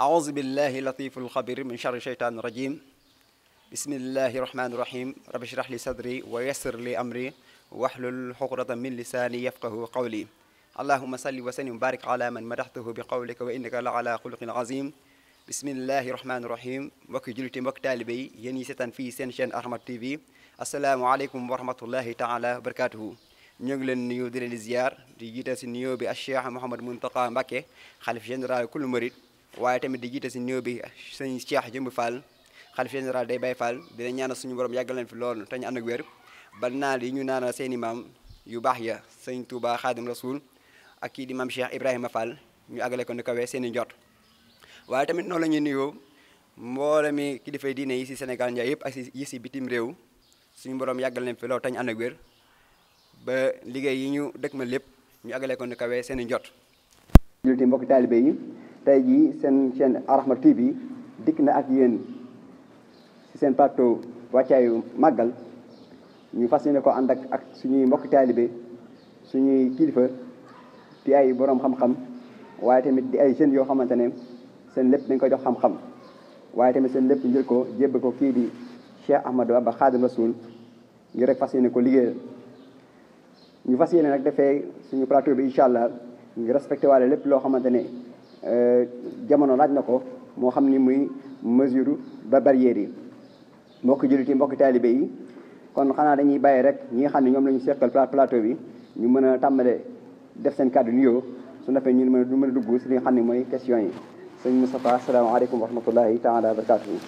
أعوذ بالله لطيف الخبير من شر الشيطان الرجيم بسم الله الرحمن الرحيم رب اشرح لي صدري ويسر لي أمري واحلل عقدة من لساني يفقه قولي اللهم صل وسلم وبارك على من مدحته بقولك وإنك لعلى خلق عظيم بسم الله الرحمن الرحيم mbokki jullit mbokki taalibe yi yéen ñi seetaan fii seen chaîne Ahmad TV asalaamaaleykum wa rahmatullahi taala wa barakatuhu ñoo ngi leen nuyu di leen ziar di jiital si nuyoo bi Cheikh Mouhamadou Mountakha Mbacké xalif général kullu murid waaye tamit di jiite si nuyoo bi sëñ Cheikh Jëmb Fall xalif général day Baye Fall di leen ñaanal suñu borom yàggal leen fi lool te ñu ànd ak wér ba naal yi ñu naanal seen maam yu baax ya sëñ Touba Xaadim Rasul ak kii di maam Cheikh Ibrahima Fall ñu àggale ko ni kawee seen i njot waaye tamit noonu la ñuy nuyoo mboolem mi kilifay diine yi si Sénégal njaay yëpp ak yi si bitim réew suñu borom yàggal leen fi lool te ñu ànd ak wér ba liggéey yi ñu dëkk ma lépp ñu àggale ko ni kawee seen i njot jullit mbokki taalibe yi tey jii seen chaîne Ahmad TV dikk na ak yéen ci seen plateau wàccaayu màggal ñu fas yéene ko ànd ak suñuy mbokki taalibe suñuy kilifa di ay borom xam-xam waaye tamit di ay jeunes yoo xamante ne seen lépp dañ koy jox xam-xam waaye tamit seen lépp njël ko jébbal ko kii di Cheikh Ahmadou Bamba Khadim Rasoul ngir rek fas yéene ko liggéeyal ñu fas yéene nag defee suñu plateau bi incha allah ngi respecté waale lépp loo xamante ne jamono laaj na ko moo xam ni muy mesure ba barrières yi mbokki jullit yi mbokki taalibe yi kon xanaa dañuy bàyyi rek ñi nga xam ne ñoom la ñu seqal plateau bi ñu mën a tàmbale def seen kàddu nuyoo su defee ñu mën a dugg si li nga xam ne mooy question yi sëñ Moustapha asalaamaaleykum wa rahmatullahi taala wa barakatuhu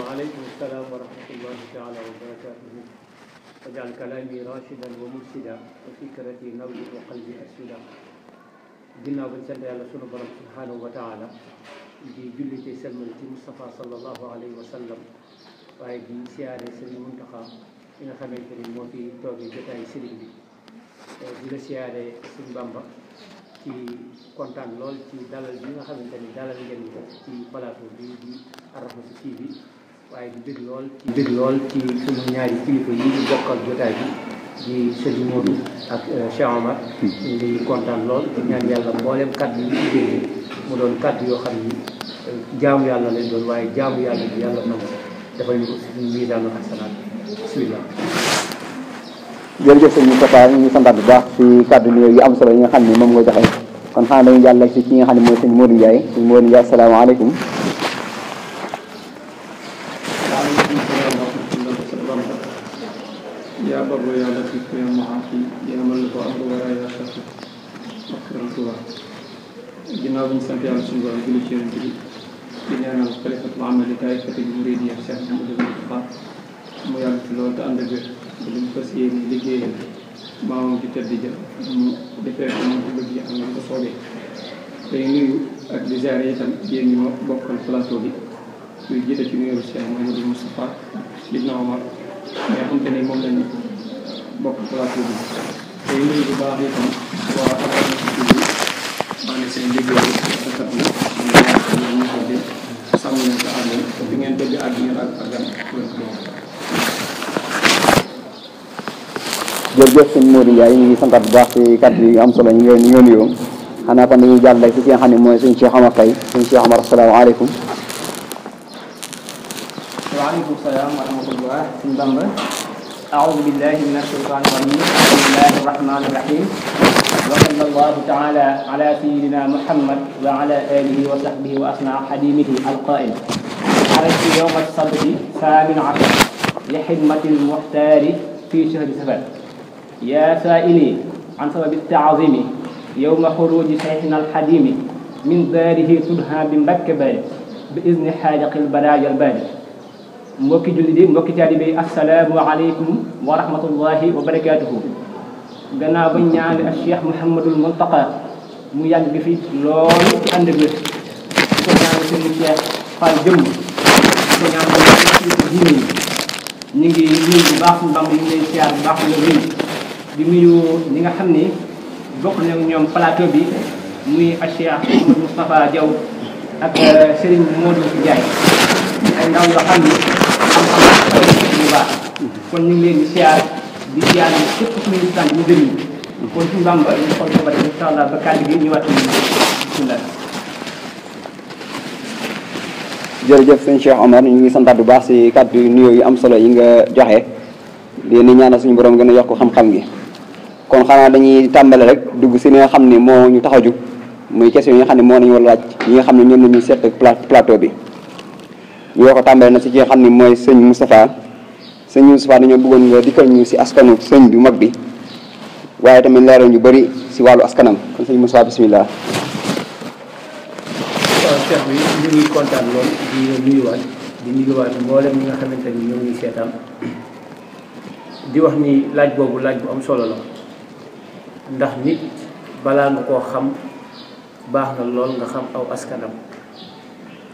waaleykum salaam wa rahmatullahi taala wa barakatuhu wajal kalaami rashidan wa mursida wa fikrati nawwi wa qalbi arsida ginnaaw bañ sant yàlla sunu borom subhanahu wa taala di jullite selmal ci Moustapha sallallahu alayhi wa sallam waaye di siyaare sëriñ Muntaxa ki nga xamante ni moo fi toogee jotaay sëriñ bi di la siyaare sëñ Bamba ci kontaan lool ci dalal bi nga xamante ni dalal ngeen ko ci plateau bi di Ahmad TV waaye di bëgg lool ci sunu ñaari kilifa yi ñu bokkal jotaay bi di sëñ Modou ak Cheikh Omar di kontaan lool di ñaan yàlla mboolem kàddu yi ci dégg mu doon kàddu yoo xam ni jaamu yàlla lay doon waaye jaamu yàlla bi yàlla nangu dafay ñu ko suñu miisaanu xasanaat bismillah. jërëjëf sëñ Moustapha ñu ngi santaat bu baax si kàddu yu am solo yi nga xam ne moom nga joxe kon xanaa dañuy jàll si ki nga xam ne mooy sëñ Modou Ndiaye sëñ Modou Ndiaye asalaamaaleykum. yaa barro yaa latiif yaa muaafi yaa man lahu amru wa yaa shafi akram tuba ginnaaw bi ñu sant yàlla suñu borom julli ci yonent bi di ñaanal xalifatul aam li taifati bi muriidiyya Cheikh Mouhamadou Moustapha mu yàgg fi loolu te ànd ak wér ba li mu fas yéene liggéeyal maamam di tedd ja mu defee ko moom ci bëgg yi am na ko soobee tey nuyu ak di ziare itam yéen ñi ma bokkal plateau bi luy jiite ci nuyu Cheikh Mouhamadou Moustapha Sidna Omar nga xam te ne moom lañu bokk plateau bi tey nuyu bu baax itam waa Ahmad TV maa ngi seen liggéey rafet na ñu ko def sàmm leen sa àll fi ngeen bëgg àgg ngeen àgg ak gan jërëjëf sëñ Modou Ndiaye ñu ngi santaat bu baax si kàddu yi am solo ñu ngi leen nuyoo xanaa kon dañuy jàll rek si ki nga xam ne mooy sëñ Cheikh Omar Faye sëñ Cheikh Omar asalaamaaleykum. waaleykum salaam wa rahmatullah sëñ Bamba aoudu billahi min ashaytani rajim bismillahi rahmani rahim wa sallallahu taala ala sayidina muhammad wa ala alihi wa sahbihi wa asna xadimihi alqail xarajtu yowma sabti samin ashar li xidmati almuxtaari fi shahri safar ya saili an sababi taazimi yowma xuruji cheikhina alxadimi min daarihi sudha bi mbakke bari bi izni xaaliqil baraaya albaari mbokki julli di mbokki taalibe yi assalaamu aleykum wa rahmatullahi wa barakaatuhu gannaaw bañ ñaani ak Cheikh Mouhamadul Mountakha mu yàgg fi lool ci ànd ak wér di ko ñaan sëñ Cheikh Fall jëmm di ko ñaan ci diine yi ñu ngi nuyu bu baax Mbamb ñu ngi lay siyaar bu baax la wéy di nuyu ñi nga xam ni bokk na ñoom plateau bi muy ak Cheikh Mouhamadou Moustapha Diaw ak Serigne Modou Ndiaye ay ndaw yoo xam ni xam-xam bu baax kon ñu ngi leen di siyaar di siyaar yi képp suñu islam ñu gën ñu kon suñu Bamba ñu xool ko ba tey incha allah ba kàddu gi ñëwaat nañu bismillah. jërëjëf sëñ Cheikh Omar ñu ngi santaat bu baax si kàddu nuyoo yu am solo yi nga joxe di ñaanal suñu borom gën a yokk xam-xam gi kon xanaa dañuy tàmbale rek dugg si li nga xam ne moo ñu tax a jug muy question yi nga xam ne moo nañu war a laaj yi nga xam ne ñoom la ñu seet plateau bi ñu war ko tàmbale na si ki nga xam ne mooy sëñ Moustapha dañoo bëggoon nga dikkal ñu si askanu sëñ bi mag bi waaye tamit leeral ñu bëri si wàllu askanam kon sëñ Moustapha bismillah. waaw Cheikh bi ñu ngi kontaan lool di nuyuwaat mboolem ñi nga xamante ni ñoo ngi seetaan di wax ni laaj boobu laaj bu am solo la ndax nit balaa nga koo xam baax na lool nga xam aw askanam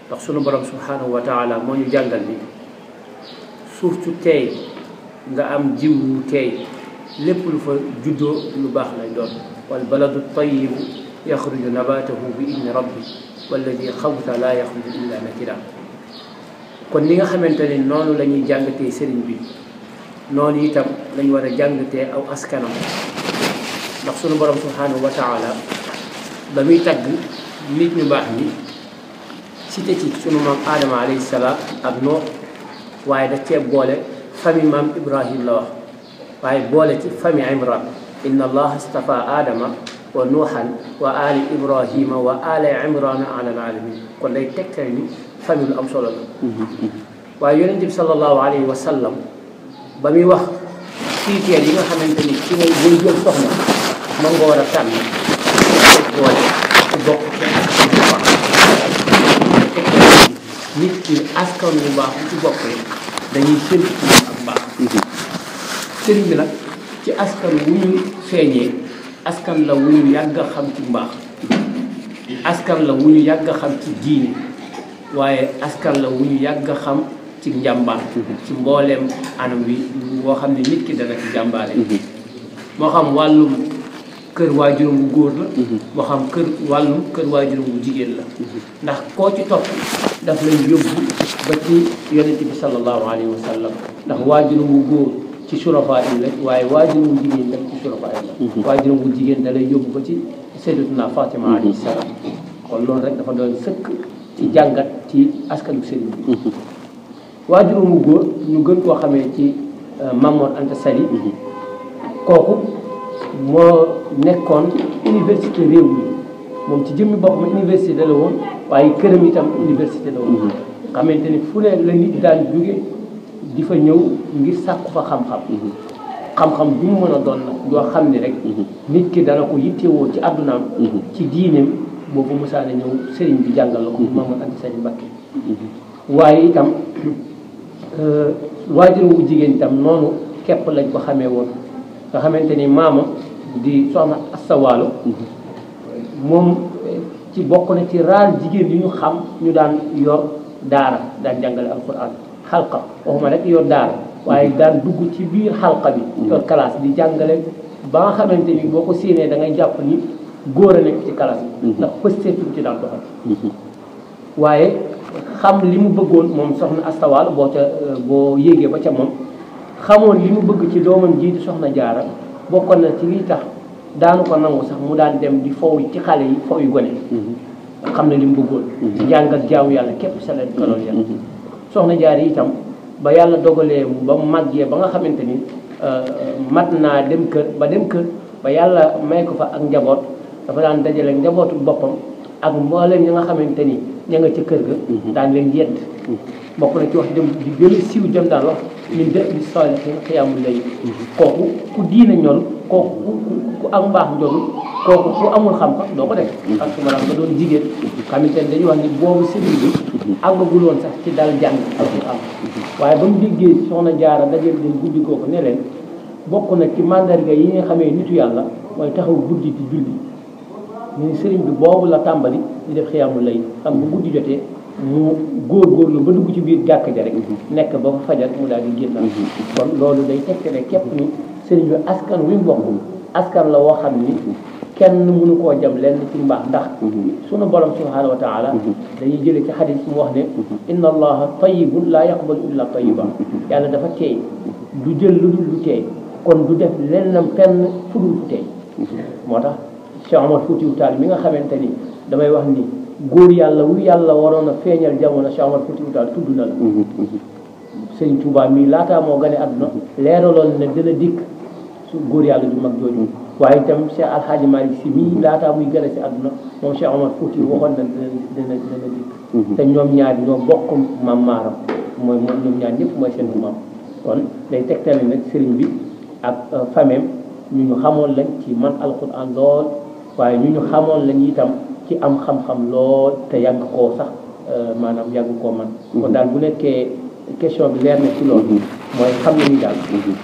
ndax sunu borom subhanahu wa taala moo ñu jàngal ni suuf su teey nga am jiw wu teey lépp lu fa juddoo lu baax lay doon wal baladu tayibu yaxruju nabatahu bi idni rabbi walladi xabuta laa yaxruju illa nakida kon ni nga xamante ni noonu la ñuy jàngatee sëriñ bi noonu itam lañ war a jàngatee aw askanam ndax sunu borom subhanahu wa taala ba muy tagg nit ñu baax ñi cité ci sunu maam Adama alayhi salaam ak Nuux waaye da cee boole famille maam Ibrahim la wax waaye boole ci famille Imran inna allaha astafa Adama wa Nuuhan wa ali Ibrahima wa ali Imrana ala alamin kon day tegtal ni famille lu am solo la waaye yonent bi sallallahu alayhi wa sallam ba muy wax critères yi nga xamante ni ci ngay booy jël soxna mën nga war a tànn boole ci bokk nit ki askan bu baax bu ci bokkee dañuy séntu ci moom ak baax sëriñ bi nag ci askan wu ñu feeñee askan la wu ñu yàgg a xam ci mbaax askan la wu ñu yàgg a xam ci diine waaye askan la wu ñu yàgg a xam ci njàmbaar ci mbooleem anam wi boo xam ne nit ki dana ci jàmbaale moo xam wàllum kër waajuram bu góor la moo xam wàllum kër waajuram bu jigéen la ndax koo ci topp daf lañ yóbbu ba ci yonente bi sallallahu alayhi wa sallam ndax waajuram bu góor ci surafa yi la waaye waajuram bu jigéen nag ci surafa yi la waajuram bu jigéen da lay yóbbu ba ci sayyidatuna Fatima alayhi salaam kon loolu rek dafa doon sëkk ci jàngat ci askanu sëriñ bi waajuram bu góor ñu gën koo xamee ci Mamour Anta Sali kooku moo nekkoon université réew mi moom ci jëmmi boppam université la woon waaye këram itam université la woon xamante ni fu ne la nit daan jóge di fa ñëw ngir sàkku fa xam-xam bi mu mën a doon nag yoo xam ne rek nit ki dana ko yittewoo ci addunaam ci diineem boobu musaana ñëw sëriñ bi jàngal la ko Mamour Anta Sali Mbacké waaye itam waajur wu jigéen itam noonu képp lañ ko xamee woon nga xamante ni maama di soxna astawaalo moom ci bokk na ci raar jigéen yi ñu xam ñu daan yor daara daan jàngale alquran xalqa waxuma rek yor daara waaye daan dugg ci biir xalqa bi yor classe di jàngale ba nga xamante ni boo ko séenee da ngay jàpp ni góor a nekk ci classe bi ndax pësteetum ci daan doxal waaye xam li mu bëggoon moom soxna astawaal boo yéegee ba ca moom xamoon li mu bëgg ci doomam ji di soxna jaara bokkoon na ci lii tax daanu ko nangu sax mu daan dem di fow ci xale yi fow yu gone xam ne li mu bëggoon ci jàngal jaamu yàlla képp sa leen kalool yàlla soxna jaara yi itam ba yàlla dogalee ba mu màggee ba nga xamante ni mat naa dem kër ba yàlla may ko fa ak njaboot dafa daan dajale njabootu boppam ak mboolem ñi nga xamante ni ña nga ca kër ga daan leen yedd bokk na ci wax dem di gën a siiw jëm daan wax min dë bi saalihiin xiyaamul layl kooku ku diina ñor kooku ku am mbaax njorul kooku ku amul xam-xam doo ko def ak su maanaam nga doon jigéen xamante ne dañuy wax ni boobu sëriñ bi àggagul woon sax ci dal jàng alxuraan waaye ba mu déggee soxna jaara dajal leen guddi kooku ne leen bokk na ci mandarga yi nga xamee nitu yàlla mooy taxaw guddi di julli ñu sëriñ bi boobu la tàmbali di def xiyaamul layl xam bu guddi jotee mu góorgóorlu ba dugg ci biir jàkk ja rek nekk ba fa fajar mu daal di génn kon loolu day tegtale képp ni sëriñ bi askan wi mu bokk askan la woo xam ni kenn mënu koo jam lenn ci mbaax ndax sunu borom subhanahu wa taala dañuy jëlee ci xadis mu wax ne inna allaha tayyibun la yaqbalu illa tayyiba yàlla dafa teey du jël lu dul lu teey kon du def lennam fenn fu dul fu teey moo tax Cheikh Omar Foutiyou Tall mi nga xamante ni damay wax ni góor yàlla wu yàlla waroon a feeñal jamono Cheikh Omar Foutiyou Tall tudd na la Sëriñ Tuubaa mii laataa moo gane àdduna leeraloon ne dina dikk su góor yàlla ju mag jooju waaye itam Cheikh Alhaaji Malick Sy mii laataa muy gane si àdduna moom Cheikh Omar Foutiyou waxoon na dina dikk te ñoom ñaar ñoo bokk maam maaram mooy ñoom ñaar ñëpp mooy seen maam kon day tegtale nag sëriñ bi ak famem ñu xamoon lañ ci man alquran lool waaye ñu xamoon lañ itam ci am xam-xam lool te yàgg koo sax maanaam yàgg koo man kon daal bu nekkee question bi leer na ci loolu mooy xam ne ni daal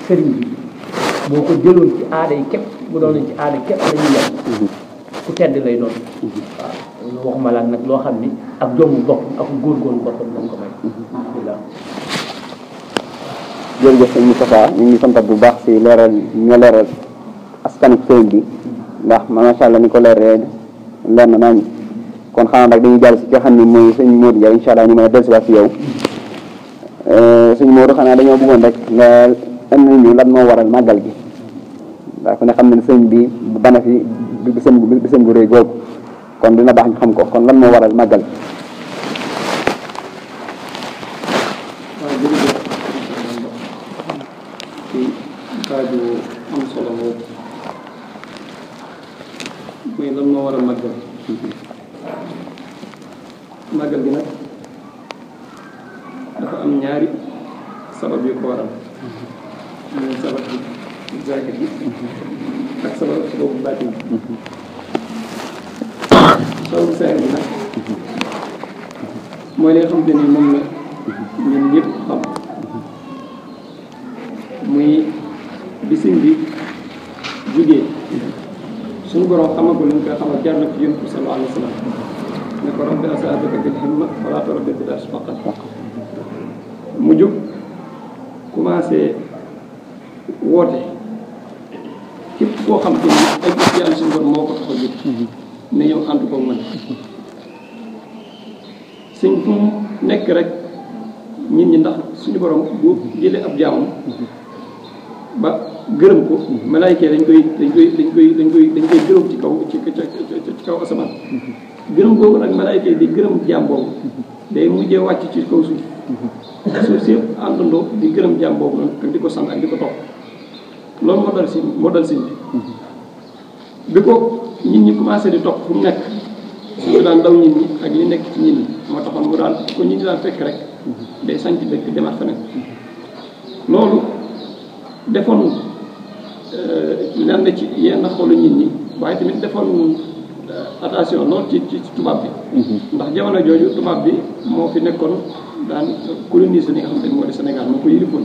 sëriñ bi boo ko jëloon ci aada yi képp bu doon ci aada képp la ñuy yem ku tedd lay doon waaw waxuma la nag loo xam ni ak jombu bopp ak góorgóorlu boppam lañ ko may alhamdulilah jërëjëf sëñ Moustapha ñu ngi santat bu baax si leeral nga leeral askanu sëriñ bi ndax macha allah ni ko leeree leer na nañ kon xanaa nag dañuy jàll si ki nga xam ne mooy sëñ Modou Ndiaye incha allah ñu mën a dellusiwaat si yow sëñ Modou xanaa dañoo bëggoon rek nga indi ñu lan moo waral màggal gi ndax ku ne xam ne sëñ bi bana fi bisam gu rëy googu kon dina baax ñu xam ko kon lan moo waral màggal gi. kaaju am solo boobu muy lan moo war a màggal màggal gi nag dafa am ñaari sabab yu ko waral muy sabab bi zaahir bi ak sababu baatin bi sababu zaahir bi nag mooy li nga xamante ni moom la ñun ñëpp xam muy bisim bi jugee suñu borom xamagul ñu koy xamal jaar na ci yonent bi sallallahu alayhi wa sallam ne ko rabbi as'aluka bil himma wala turabbi bil arsh faqat mu jóg commencé woote képp koo xam te ni ay gis yàlla suñu borom moo ko tax a jóg ne ñëw ànd ko man suñ fu mu nekk rek nit ñi ndax suñu borom bu jëlee ab jaamam ba gërëm ko malaayka dañ koy gërëm ci kaw asamaan gërëm boobu nag malaayka di gërëm jaam boobu day mujjee wàcc ci kaw suuf suuf si yëpp àndandoo di gërëm jaam boobu nag ak di ko sant ak di ko topp loolu moo dal si bi ko nit ñi commencé di topp fu mu nekk su daan daw nit ñi ak li nekk ci nit ñi moo taxoon mu daan ko nit ñi daan fekk rek day sanc dëkk demaat feneen loolu defoon lenn ci yenn xolu nit ñi waaye tamit defoon attention lool ci tubaab bi ndax jamono jooju tubaab bi moo fi nekkoon daan coloniser li nga xamante ni moo di Sénégal moo ko yilifoon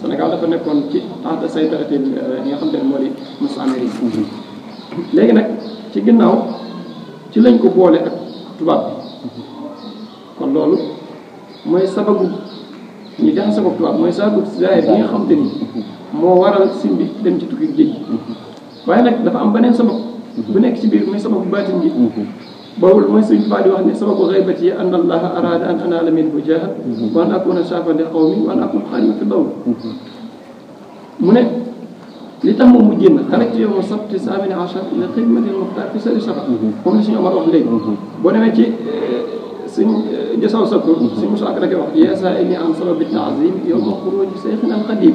Sénégal dafa nekkoon ci taxta saytarate li nga xamante ni moo di mas Amérique léegi nag ci ginnaaw ci lañ ko boole ak tubaab bi kon loolu mooy sababu ñu jaxase sabab tubaab mooy sababu zaahir bi nga xamante ni moo waral sin bi dem ci tukki géej gi waaye nag dafa am beneen sabab bu nekk ci biir muy sababu baatin gi boobu mooy suñ faa di wax ne sababu xaybati yi an allaha arada an anaala minhu jaaha wa an akuna shaafan li qawmi wa an akuna xaadima fi dawl mu ne li tax moom mu génn xarajtu yawma sabti saamini achar ila xidmatil muxtaar fi sari safar moom la suñu Omar wax léegi boo demee ci suñ jësaw sabtu suñ mosu ak rek wax yeesa ini an sababi taazim yawma xuruji seyxina al xadim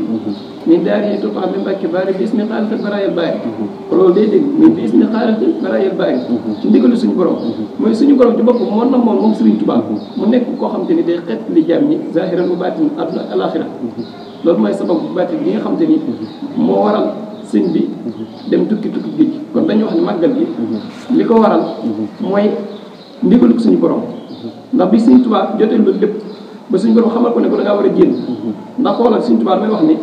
min daari tutaa bi mbàkki baari bi ismi xaaliqil baraayal baari loolu day dégg min bi ismi xaaliqil baraayal baari ci ndigalu suñu borom mooy suñu borom ci boppam moo na moom Sëriñ Tuubaa mu nekk koo xam te ni day xeet li jaam ñi zahiran wa baatin àdduna ak alaxira loolu mooy sababu baatin bi nga xam te ni moo waral sëñ bi dem tukki géej kon dañuy wax ne màggal gi li ko waral mooy ndigalu suñu borom ndax bi Sëriñ Tuubaa jotee loolu lépp ba suñu borom xamal ko ne ko da ngaa war a génn ndax xoolal Sëriñ Tuubaa damay wax ni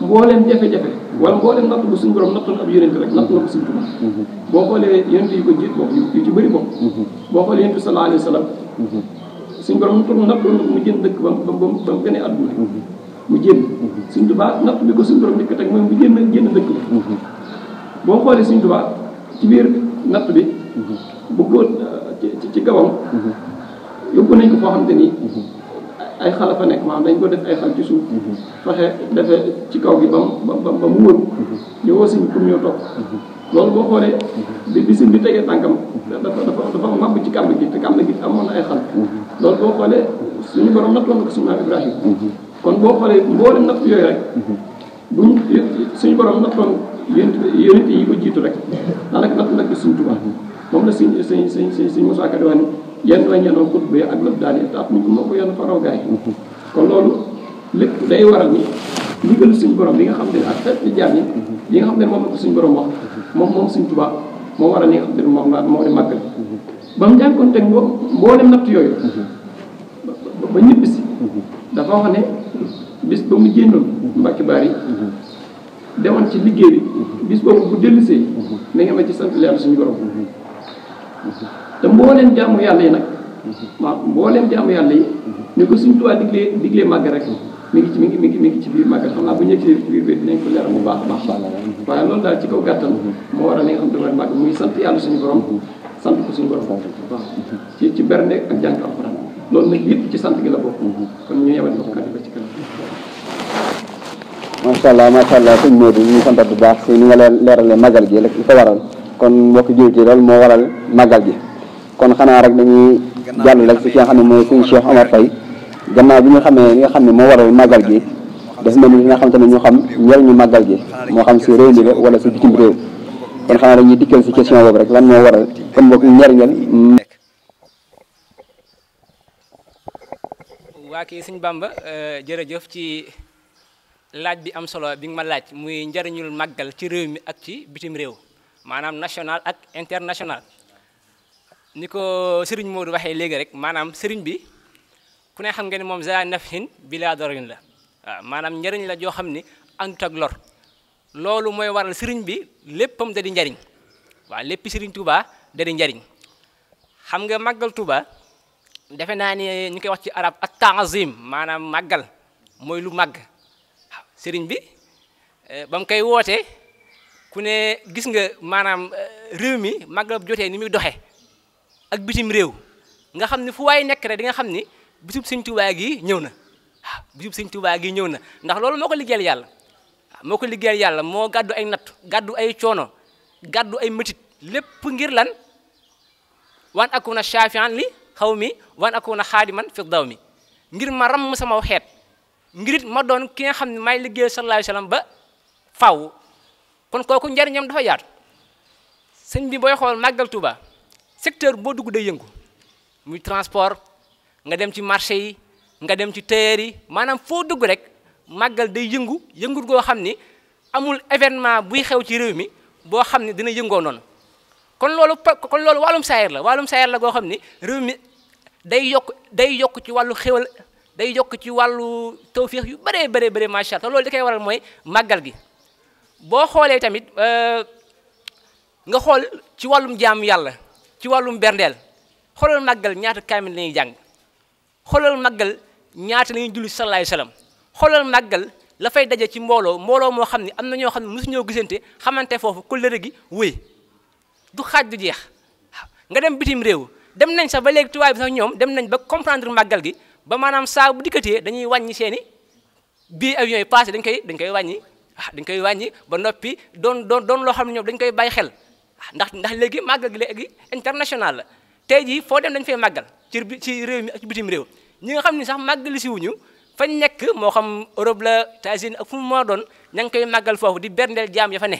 mbooleem jafe-jafe wala mbooleem natt bu suñu borom nattoon ab yonent rek natt na ko Sëriñ Tuubaa boo xoolee yonent yi ko jiit bokk yu ci bëri bokk boo xoolee yonent bi sallallahu alayhi wa sallam suñu borom nattoon na mu jën dëkk ba mu gënee àdduna mu génn Sëriñ Tuubaa natt bi ko suñu borom njëkk teg mooy mu génn dëkk ba boo xoolee Sëriñ Tuubaa ci biir natt bi bu góor ci gawam yóbbu nañ ko foo xam te ni ay xala fa nekk maanaam dañ ko def ay xal ci suuf fexe defee ci kaw gi ba mu wër ñu woo siñ pour ñëw toog loolu boo xoolee bi siñ bi tegee tànkam dafa màbb ci kàmb gi te kàmb gi amoon na ay xal loolu boo xoolee suñu borom nattoon na ko suñu maam Ibrahima kon boo xoolee mboolem natt yooyu rek buñ suñu borom nattoon yonent yi ko jiitu rek daanaka natt nag bi suñ Tuubaa moom la suñ Musaa Ka di wax ni yenn wañ yenoo xut bi ak lëf daal yi taat ñu ko moo ko yenn faraw gaay kon loolu lépp day waral ni ndigal suñu borom bi nga xam ne ak xeet li jaar yi nga xam ne moom la ko suñu borom wax moom suñ Tuubaa moo waral li nga xam ne moo di màggal ba mu jànkoon teg mboolem natt yooyu ba ñibbisi dafa wax ne bis ba mu génnoon Mbàkke Bari demoon ci liggéey bi bis boobu bu dellusee na nga ma ci sant yàlla suñu borom te mbooleem jaamu yàlla yi nag waaw mbooleem jaamu yàlla yi ni ko suñu Tuubaa diglee màgg rek mi ngi ci biir màggal xam naa bu ñëwee ci biir bi dinañ ko leeral bu baax a baax waaye loolu daal ci kaw gàttal moo waral li nga xam ne mooy màgg muy sant yàlla suñu borom sant ko suñu borom waaw ci bernde ak jàng alxuraan loolu nag yëpp ci sant gi la bokk kon ñu yemal ko kàddu ba ci kanam. macha allah sëñ Modou ñu ngi sant bu baax si ni nga leeralee màggal gi li ko waral kon mbokk jullit yi loolu moo waral màggal gi kon xanaa rek dañuy jàll rek si ki nga xam ne mooy suñu Cheikh Omar Faye gannaaw bi nga xamee li nga xam ne moo waral màggal gi def na ni li nga xamante ne ñu xam njëriñu màggal gi moo xam si réew mi la wala si bitim réew kon xanaa dañuy dikkal si question boobu rek lan moo waral kon mbokk njëriñal. waa kii sëñ Bamba jërëjëf ci laaj bi am solo bi nga ma laaj muy njëriñul màggal ci réew mi ak ci bitim réew maanaam national ak international ni ko Serigne Modou waxee léegi rek maanaam Serigne bi ku ne xam nga ne moom za nafhin bila darin la waaw maanaam njëriñ la joo xam ni àndut ak lor loolu mooy waral Serigne bi léppam da di njariñ waaw lépp Serigne Touba da di njariñ xam nga màggal Touba defe naa ni ñu koy wax ci arab at ta'zim maanaam màggal mooy lu màgg waaw Serigne bi ba mu koy wootee ku ne gis nga maanaam réew mi màggal bu jotee ni muy doxee ak bitim réew nga xam ne fu waay nekk rek di nga xam ni bisub Sëñ Tuubaa gi ñëw na waaw bisub Sëñ Tuubaa gi ñëw na ndax loolu moo ko liggéeyal yàlla waaw moo ko liggéeyal yàlla moo gàddu ay natt gàddu ay coono gàddu ay métit lépp ngir lan wan akuna shafian li xaw mi wan akuna xaadiman fi daw mi ngir ma ram sama xeet ngir it ma doon ki nga xam ne may liggéeyal sallallahu alayhi wa sallam ba faw kon kooku njariñam dafa yaatu sëñ bi booy xool màggal Touba secteur boo dugg day yëngu muy transport nga dem ci marché yi nga dem ci tailleur yi maanaam foo dugg rek màggal day yëngu goo xam ni amul événement buy xew ci réew mi boo xam ni dina yëngoo noonu kon loolu wàllum saayir la goo xam ni réew mi day yokk ci wàllu xéwal day yokk ci wàllu tawféex yu bëree macha allah te loolu li koy waral mooy màggal gi boo xoolee tamit nga xool ci wàllum jaamu yàlla ci wàllum berndeel xoolal màggal ñaata kaamil lañuy jàng xoolal màggal ñaata lañuy julli sallallahu alayhi wasallam xoolal màggal la fay daje ci mbooloo moo xam ne am na ñoo xam ne mosu ñoo gisante xamante foofu kóllëre gi wéy du xaaj du jeex waaw nga dem bitim réew dem nañ sax ba léegi tubaab bi sax ñoom dem nañ ba comprendre màggal gi ba maanaam saa bu dikkatee dañuy wàññi seeni bii avion yi passé dañ koy wàññi waaw dañ koy wàññi ba noppi doon loo xam ne ñoom dañ koy bàyyi xel ndax léegi màggal gi léegi international la tey jii foo dem dañ fay màggal ci réew mi ak ci bitim réew ñi nga xam ne sax màggali si wuñu fañ nekk moo xam Europe la États-Unis ak fu mu moo doon ña ngi koy màggal foofu di berndeel jaam ya fa ne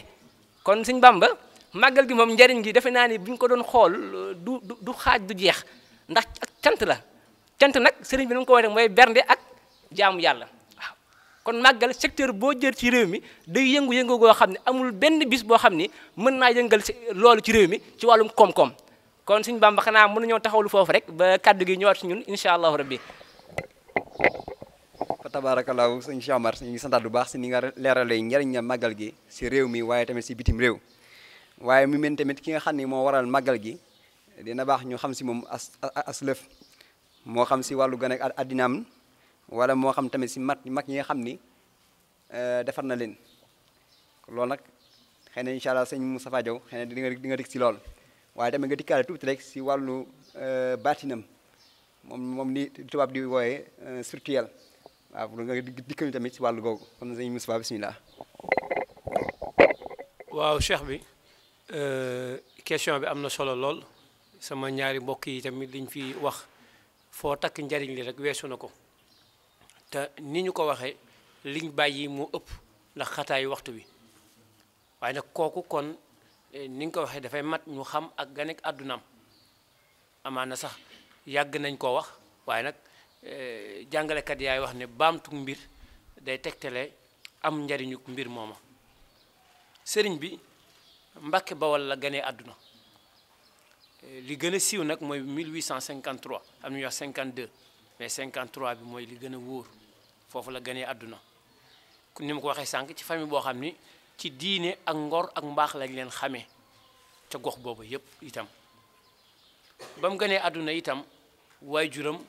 kon Sëñ Bamba màggal gi moom njariñ gi defe naa ni bu ñu ko doon xool du xaaj du jeex ndax ak cant la cant nag sëriñ bi nu mu ko waxee mooy bernde ak jaamu yàlla waaw kon màggal secteur boo jël ci réew mi day yëngu-yëngu goo xam ne amul benn bis boo xam ni mën naa yëngal loolu ci réew mi ci wàllum koom-koom kon Sëñ Bamba xanaa mënuñoo taxawlu foofu rek ba kàddu gi ñëwaat si ñun incha allahu rabbi fa tabaarakallaahu sëñ Cheikh Omar ñu ngi santaat bu baax si ni nga leeralee njariñ na màggal gi si réew mi waaye tamit si bitim réew waaye mu mel tamit ki nga xam ne moo waral màggal gi dina baax ñu xam si moom as lëf moo xam si wàllu gën a addinaam wala moo xam tamit si mag ñi nga xam ni defar na leen loolu nag xëy na incha allah sëñ Moustapha Diaw xëy na di nga dikk si lool waaye tamit nga dikkaale tuuti rek si wàllu baatinam moom ni tubaab di wooyee spirituel waaw nga dikkal ñu tamit si wàllu googu kon sëñ Moustapha bismillah. waaw cheikh bi question bi am na solo lool sama ñaari mbokk yi tamit liñ fi wax foo takk njariñ li rek weesu na ko te ni ñu ko waxee liñ bàyyi moo ëpp ndax xataayu waxtu bi waaye nag kooku kon ni nga ko waxee dafay mat ñu xam ak ganek àddunaam amaana sax yàgg nañ koo wax waaye nag jàngalekat yaay wax ne baamtu mbir day tegtale am njariñu mbir mooma sëriñ bi Mbàkke Bawal la ganee àdduna li gën a siiw nag mooy 1853 am na ñuy wax 52 mais 53 bi mooy li gën a wóor foofu la ganee àdduna ni ma ko waxee sànq ci famille boo xam ni ci diine ak ngor ak mbaax lañ leen xamee ca gox boobu yépp itam ba mu ganee àdduna itam waajuram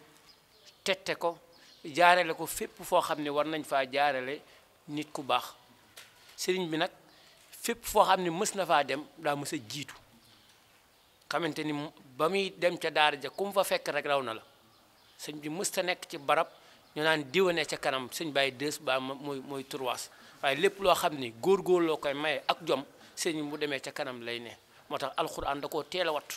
tette ko jaarale ko fépp foo xam ne war nañ faa jaarale nit ku baax sëriñ bi nag fépp foo xam ne mës na faa dem daa mës a jiitu xamante ni ba muy dem ca daara ja ku mu fa fekk rek raw na la sëñ bi mës ta nekk ci barab ñu naan diwane ca kanam sëñ bàyyi dës ba mooy turwaas waaye lépp loo xam ni góor loo koy maye ak jom sëñ bu demee ca kanam lay ne moo tax alxuraan da koo teel a wattu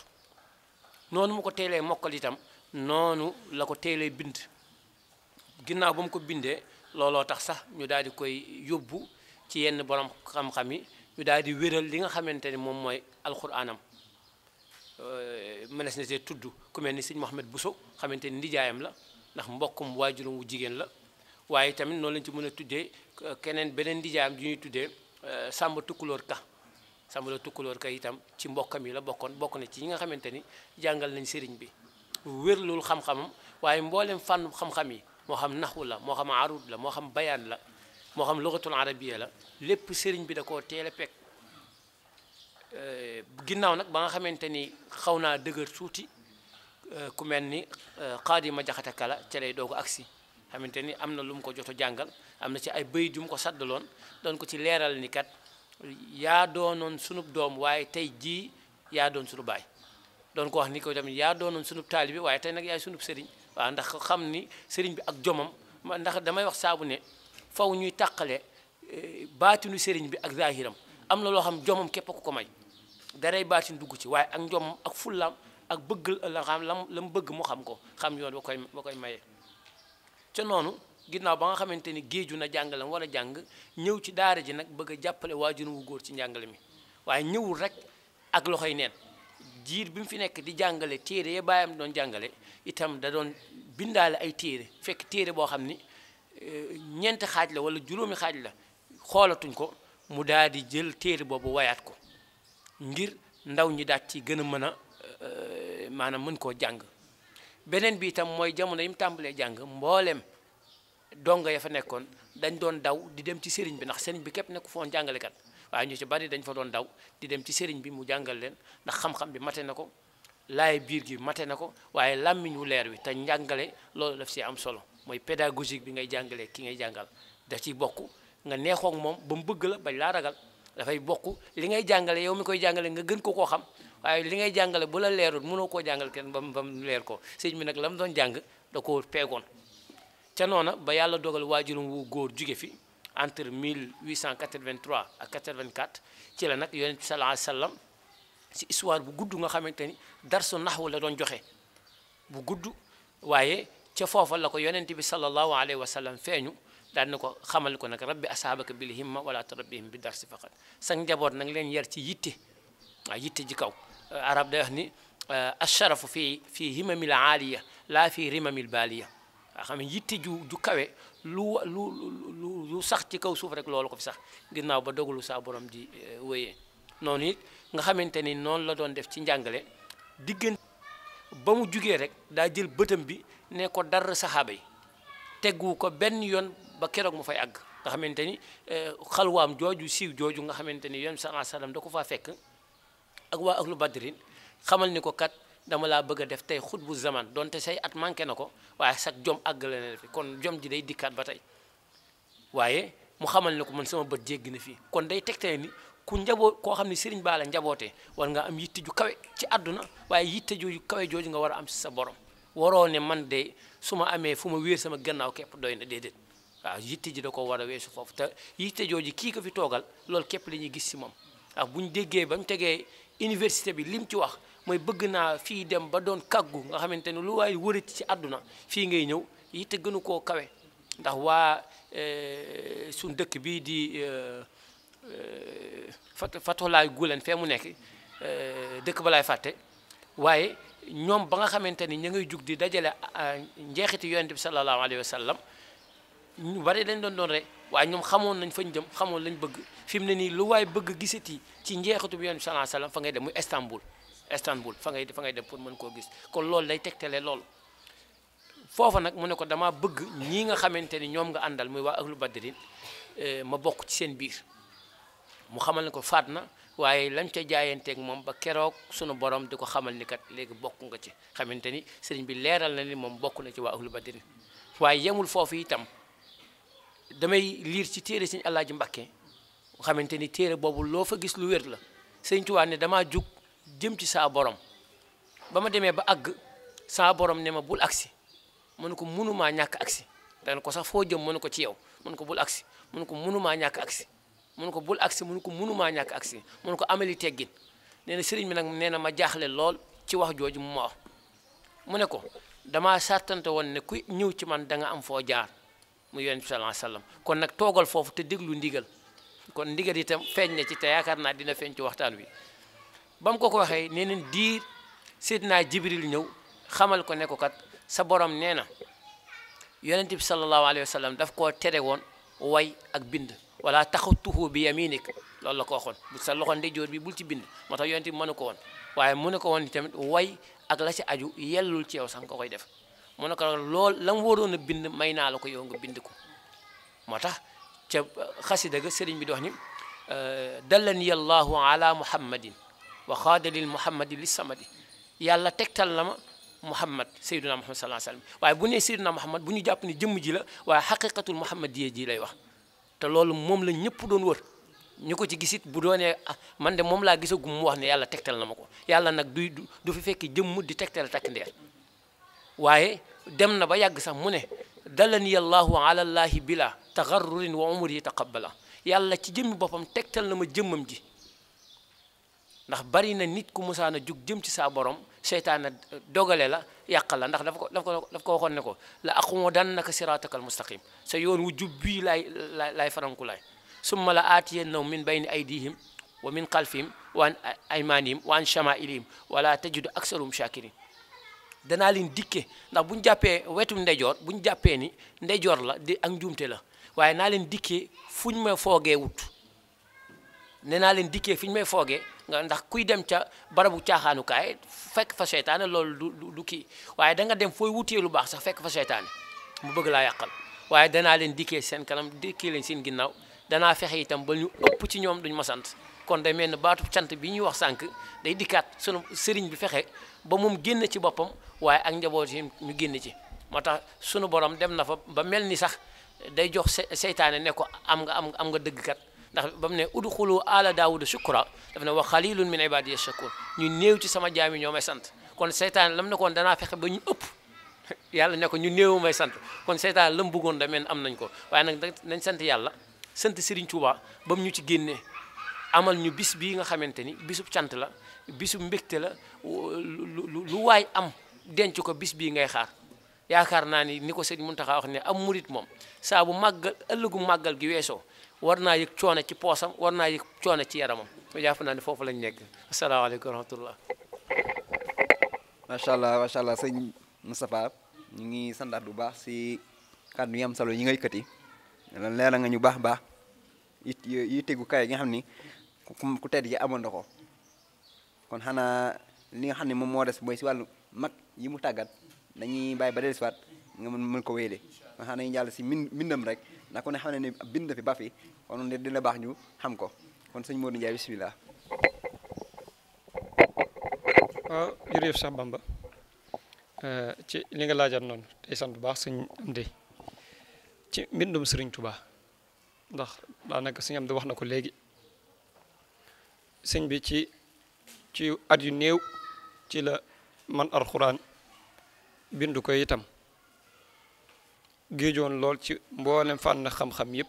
noonu mu ko teelee mokkal itam noonu la ko teelee bind ginnaaw ba mu ko bindee looloo tax sax ñu daal di koy yóbbu ci yenn borom xam-xam yi ñu daal di wéral li nga xamante ni moom mooy alxuraanam mënees na see tudd ku mel ni sëñ Mouhamed Bousso xamante ni ndijaayam la ndax mbokkum waajuram wu jigéen la waaye tamit noonu lañ ci mën a tuddee keneen beneen ndijaayam ju ñuy tuddee Samba Tukulóor Ka Samba la Tukulóor Ka itam ci mbokkam yi la bokk na ci ñi nga xamante ni jàngal nañ sëriñ bi wérlul xam-xamam waaye mboolem fànn xam-xam yi moo xam naxwu la moo xam arud la moo xam bayaan la moo xam lugatul arabiya la lépp sëriñ bi da koo teel a pekk ginnaaw nag ba nga xamante ni xaw naa dëgër tuuti ku mel ni Xaadima Jaxate Kala ca lay doog agsi xamante ni am na lu mu ko joto jàngal am na ci ay bayit yu mu ko saddaloon doon ko ci leeral ni kat yaa doonoon sunub doom waaye tey jii yaa doon sunu baay doon ko wax ni ko tamit yaa doonoon sunub taalibi waaye tey nag yaay sunub sëriñ waaw ndax xam ni sëriñ bi ak jomam ndax damay wax saabu ne faw ñuy tàqale baatinu sëriñ bi ak zahiram am na loo xam jomam képp ku ko may daray baatin dugg ci waaye ak njomam ak fullaam ak bëgg la xam la mu bëgg mu xam ko xam yoon ba koy maye ca noonu ginnaaw ba nga xamante ni géeju na jàngale war a jàng ñëw ci daara ji nag bëgg a jàppale waajuram wu góor ci njàngale mi waaye ñëwul rek ak loxoy neen jiir bi mu fi nekk di jàngale téere ya baayam doon jàngale itam da doon bindaale ay téere fekk téere boo xam ni ñeenti xaaj la wala juróomi xaaj la xoolatuñ ko mu daal di jël téere boobu wayaat ko ngir ndaw ñi daat ci gën a mën a maanaam mën koo jàng beneen bi itam mooy jamono yi mu tàmbalee jàng mboolem donga ya fa nekkoon dañ doon daw di dem ci sëriñ bi ndax sëriñ bi képp nekk foon jàngalekat waaye ñu ci bari dañ fa doon daw di dem ci sëriñ bi mu jàngal leen ndax xam-xam bi mate na ko laay biir gi mate na ko waaye làmmiñ wu leer wi te njàngale loolu daf si am solo mooy pédagogique bi ngay jàngalee ki ngay jàngal da ciy bokk nga neexoog moom ba mu bëgg la bañ laa ragal dafay bokk li ngay jàngale yow mi koy jàngale nga gën ko koo xam waaye li ngay jàngale bu la leerul mënoo koo jàngal kenn ba mu leer ko sëñ bi nag la mu doon jàng da koo peegoon ca noona ba yàlla dogal waajurum wu góor jóge fi entre 1883 ak 84 ci la nag yonent bi sallallahu alayhi wasallam ci histoire bu gudd nga xamante ni darsu naxwu la doon joxe bu gudd waaye ca foofa la ko yonent bi sallallahu alayhi wasallam feeñu daal na ko xamal ko nag rabbi asaabaka bil himma wala turabbihim bi darsi faqat sa njaboot nag leen yar ci yitte waaw yitte ji kaw arab day wax ni asharafu fi himamil aaliya laa fi rimamil baaliya waa xam ne yitte ju kawe lu sax ci kaw suuf rek loolu ko fi sax ginnaaw ba dogalu saa borom di wéyee noonu it nga xamante ni noonu la doon def ci njàngale diggante ba mu jugee rek daa jël bëtam bi ne ko dar saxaaba yi teggu ko benn yoon ba keroog mu fay àgg nga xamante ni xalwaam jooju siiw jooju nga xamante ni yoon sallallahu alayhi wasallam da ko faa fekk ak waa ahlu badrin xamal ni ko kat dama laa bëgg a def tey xutbu zaman donte say at manqué na ko waaye sax jom àggale na fi kon jom ji day dikkaat ba tey waaye mu xamal ni ko man sama bët jéggi na fii kon day tegtale ni ku njaboot koo xam ne sëriñ baa la njabootee war nga am yitte ju kawe ci àdduna waaye yitte ju kawe jooju nga war a am si sa borom waroo ne man de su ma amee fu ma wéer sama gannaaw képp doy na déedéet waaw yitte ji da ko war a weesu foofu te yitte jooju kii ko fi toogal loolu képp la ñuy gis si moom waaw bu ñu déggee ba mu tegee université bi lim ci wax mooy bëgg naa fii dem ba doon kàggu nga xamante ne lu waaye wërati ci àdduna fii ngay ñëw yitte gënu koo kawe ndax waa suñ dëkk bii di fatolaay gulen fee mu nekk dëkk ba laay fàtte waaye ñoom ba nga xamante ni ñu ngay jug di dajale njeexiti yonent bi sallallahu alayhi wa sallam ñu bari dañ doon rek waaye ñoom xamoon nañ fañ jëm xamoon lañ bëgg fi mu ne nii lu waaye bëgg gisati ci njeexitu bi yonent bi sallallahu alayhi wa sallam fa ngay dem muy Istanbul fa ngay dem pour mën koo gis kon loolu day tegtale loolu foofa nag mu ne ko dama bëgg ñii nga xamante ni ñoom nga àndal muy waa ahlu badrin ma bokk ci seen biir mu xamal ne ko faat na waaye lam ca jaayanteeg moom ba keroog sunu borom di ko xamal ni kat léegi bokk nga ci xamante ni sëriñ bi leeral na ni moom bokk na ci waa ahlu badrin waaye yemul foofu itam damay liir ci téere sëñ Alaaji Mbakke xamante ni téere boobu loo fa gis lu wér la sëñ Tuubaa ne damaa jug jëm ci saa borom ba ma demee ba àgg saa borom ne ma bul agsi mënu ko mënumaa ñàkk agsi dana ko sax foo jëm mënu ko ci yow mënu ko bul agsi mënu ko mënumaa ñàkk agsi mënu ko bul agsi mënu ko mënumaa ñàkk agsi mënu ko amali teggin nee na sëriñ bi nag nee na ma jaaxle lool ci wax jooju mu ma wax mu ne ko damaa sartante woon ne ku ñëw ci man da nga am foo jaar mu yonent bi sallallahu alayhi wasallam kon nag toogal foofu te déglu ndigal kon ndigal itam feeñ na ci te yaakaar naa dina feeñ ci waxtaan wi ba mu ko waxee nee nañ diir Seydina Jibril ñëw xamal ko ne ko kat sa borom nee na yonent bi sallallahu alayhi wasallam daf koo tere woon way ak bind wala taxutuhu bi yaminik loolu la ko waxoon bu sa loxo ndeyjoor bi bul ci bind moo tax yonent bi mënu ko woon waaye mu ne ko woon tamit way ak la ci aju yellul ci yow sax nga koy def mu ne ko lool la mu waroon a bind may naa la ko yow nga bind ko moo tax ca xasida ga sëriñ bi di wax ni dallani allahu ala muhammadin wa xaadalil muhammadi li samadi yàlla tegtal na ma muhammad sayyiduna muhammad sallallahu alayhi wasallam waaye bu nee sayyiduna muhammad bu ñu jàpp ni jëmm ji la waaye xaqiqatul muhammadiyya ji lay wax te loolu moom la ñëpp doon wër ñu ko ci gisit bu doonee man de moom laa gisagum mu wax ne yàlla tegtal na ma ko yàlla nag du fi fekk jëmm di tegtal takk ndeer waaye dem na ba yàgg sax mu ne dalani allahu ala llahi bila tagarrurin wa umri taqabbala yàlla ci jëmmi boppam tegtal na ma jëmmam ji ndax bari na nit ku musaana jug jëm ci saa borom seytaane dogale la yàqal la ndax daf ko waxoon ne ko la aqudannaka siratakal mustaqim sa yoon wu jub bii laay faranku laay summa la aatiyannahum min bayni aydihim wa min xalfihim wa an aymanihim wa an shamailihim wala tajidu aksarum shakirin danaa leen dikke ndax bu ñu jàppee wetu ndeyjoor bu ñu jàppee ni ndeyjoor la di ak njuumte la waaye naa leen dikkee fu ñu may foogee wut nee naa leen dikkee fi ñu may foogee nga ndax kuy dem ca barabu caaxaanukaay fekk fa seytaane loolu du kii waaye da nga dem fooy wutee lu baax sax fekk fa seytaane mu bëgg laa yàqal waaye danaa leen dikkee seen kanam dikkee leen seen ginnaaw danaa fexe itam ba ñu ëpp ci ñoom duñ ma sant kon day mel ne baatu cant bi ñuy wax sànq day dikkaat sunu sëriñ bi fexe ba moom génn ci boppam waaye ak njaboot yi ñu génn ci moo tax sunu borom dem na fa ba mel ni sax day jox seytaane ne ko am nga dëgg kat ndax ba mu ne udxulu ala daawuda shukra daf ne wa xalilun min ibadiya shakur ñu néew ci sama jaam yi ñoo may sant kon seytaane lam ne koon danaa fexe ba ñu ëpp yàlla ne ko ñu néew may sant kon seytaane la mu bëggoon da mel am nañ ko waaye nag nañ sant yàlla sant Serigne Touba ba mu ñu ci génnee amal ñu bis bii nga xamante ni bisub cant la bisub mbégte la lu waay am denc ko bis bii ngay xaar yaakaar naa ni ko Serigne Mountakha wax ne am murit moom saa bu màggal ëllëgu màggal gi weesoo war naa yëg coono ci poosam war naa yëg coono ci yaramam jàpp naa ne foofu lañ nekk asalaamaaleykum wa rahmatullah macha allah sëñ Moustapha ñu ngi santaat bu baax si kàddu yi am solo yi nga yëkkati leeral nga ñu baax yi tegu kay nga xam ni ku tedd yi amoon na ko kon xanaa li nga xam ne moom moo des mooy si wàllu mag yi mu tàggat dañuy bàyyi ba dellusiwaat nga mën ko wéyale nga xam ne ñu jàll si mbindam rek ndax ku ne xam ne bind fi ba fi kon dina baax ñu xam ko kon sëñ Modou Ndiaye bisimilah. waaw jërëjëf Cheikh Bamba ci li nga laajaat noonu tey sant bu baax sëñ Amdi ci mbindum Sëriñ Tuubaa ndax daanaka sëñ Amdi wax na ko léegi sëñ bi ci at yu néew ci la man alxuraan bindu ko itam géejoon lool ci mboolem fànn xam-xam yëpp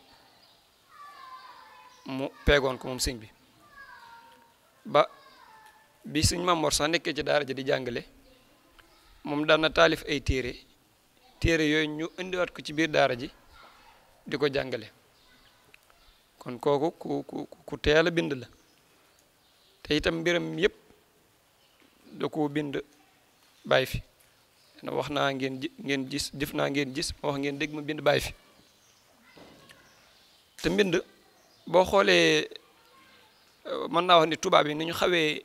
mu peegoon ko moom sëñ bi ba bi sëñ Mamor sax nekkee ci daara ji di jàngale moom daan na taalif ay téere yooyu ñu indiwaat ko ci biir daara ji di ko jàngale kon kooku ku teel a bind la te itam mbiram yëpp da koo bind bàyyi fi na wax naa ngeen gis jëf naa ngeen gis ma wax ngeen dégg ma bind bàyyi fi te mbind boo xoolee mën naa wax ni tubaab yi ni ñu xawee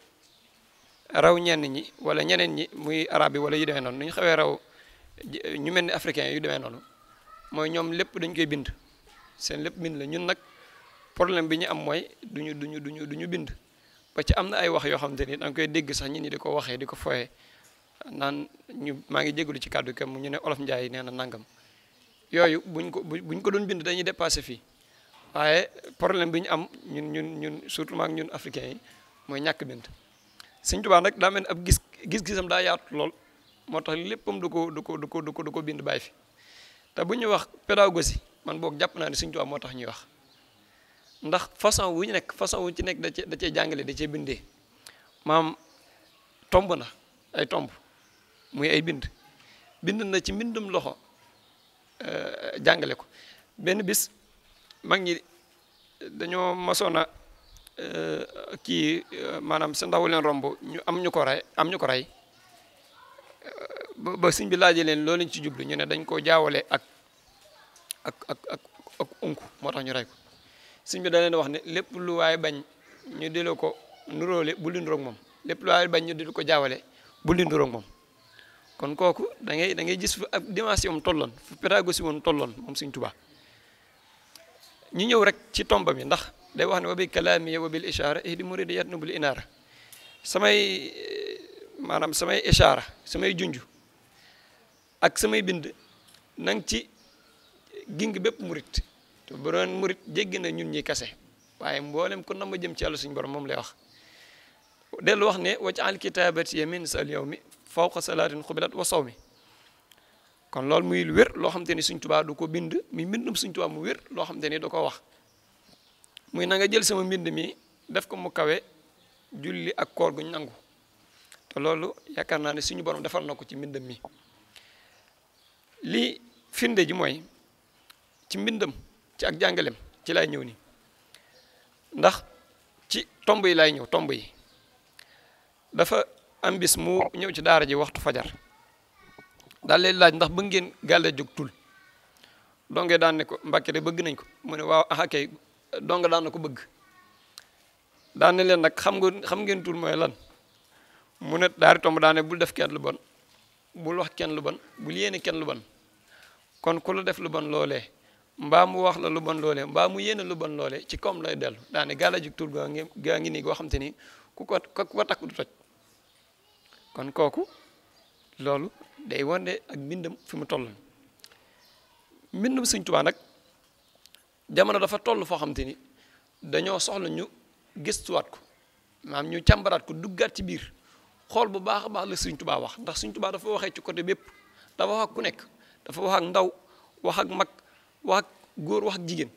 raw ñenn ñi wala ñeneen ñi muy arab yi wala yu demee noonu ni ñu xawee raw ñu mel ni africain yu demee noonu mooy ñoom lépp dañ koy bind seen lépp bind la ñun nag problème bi ñu am mooy duñu bind ba ci am na ay wax yoo xamante ni da nga koy dégg sax ñi di ko waxee di ko foyee naan maa ngi jégalu ci kàddu kam ñu ne olof njaay nee na nangam yooyu buñ ko doon bind dañuy dépassé fii waaye problème bi ñu am ñun surtout maak ñun africains yi mooy ñàkk bind Sëñ Tuubaa nag daa mel ni ab gis-gisam daa yaatu lool moo tax léppam du ko bind bàyyi fi te bu ñuy wax pédagogie man boog jàpp naa ne Sëñ Tuubaa moo tax ñuy wax ndax façon wu ci nekk da cee jàngale da cee bindee maam tomb na ay tomb muy ay bind na ci mbindum loxo jàngale ko benn bis mag ñi dañoo masoon a kii maanaam sa ndaw leen romb ñu am ñu ko rey ba sëñ bi laajee leen loolu lañ ci jublu ñu ne dañ koo jaawale ak unku moo tax ñu rey ko sëñ bi da leen wax ne lépp lu waaye bañ ñu delloo ko nuróole bu linduroog moom lépp lu waaye bañ ñu di ko jaawale bu linduroog moom kon kooku da ngay gis fu ak dimension am tolloon fu pédagogie woon tolloon moom Sëñ Tuubaa ñu ñëw rek ci tomba mi ndax day wax ne wa bi kalaami wa bil ishaara ihdi muridi yatnubul inaara samay ishaara samay junj ak samay bind nang ci ging bépp murit te bu doon murit jéggi na ñun ñi kase waaye mboolem kon na ma jëm ci yàlla suñu borom moom lay wax dellu wax ne waj'al kitaabati min sal yawmi fawqa salaatin xubilat wa sawmi kon loolu muy lu wér loo xam te ni Sëñ Tuubaa du ko bind mi mbindum Sëñ Tuubaa mu wér loo xam te ni da ko wax muy na nga jël sama mbind mi def ko mu kawe julli ak koor guñ nangu te loolu yaakaar naa ne suñu borom defal na ko ci mbindam mi lii firnde ji mooy ci mbindam ci ak jàngalem ci lay ñëw ni ndax ci tomb yi lay ñëw tomb yi dafa am bis mu ñëw ci daara ji waxtu fajar daal leen laaj ndax bëgg ngeen gàlle jóg tul donge daan ne ko Mbàkke de bëgg nañ ko mu ne waaw aha kay donge daan na ko bëgg daan ne leen nag xam ngeen tul mooy lan mu ne daari tomb daane bul def kenn lu bon bul wax kenn lu bon bul yéene kenn lu bon kon ku la def lu bon loolee mbaa mu wax la lu bon loolee mbaa mu yéene lu bon loolee ci koom lay dellu daane gàlle jóg tul gaa ngi nii goo xam te ni ku ko takk du toj kon kooku loolu day wone ak mbindam fi mu toll mbindam Sëñ Tuubaa nag jamono dafa toll foo xam te ni dañoo soxla ñu gëstuwaat ko maanaam ñu càmbaraat ko duggaat ci biir xool bu baax a baax la Sëñ Tuubaa wax ndax Sëñ Tuubaa dafa waxee ci côté bépp dafa wax ak ku nekk dafa wax ak ndaw wax ak mag wax ak góor wax ak jigéen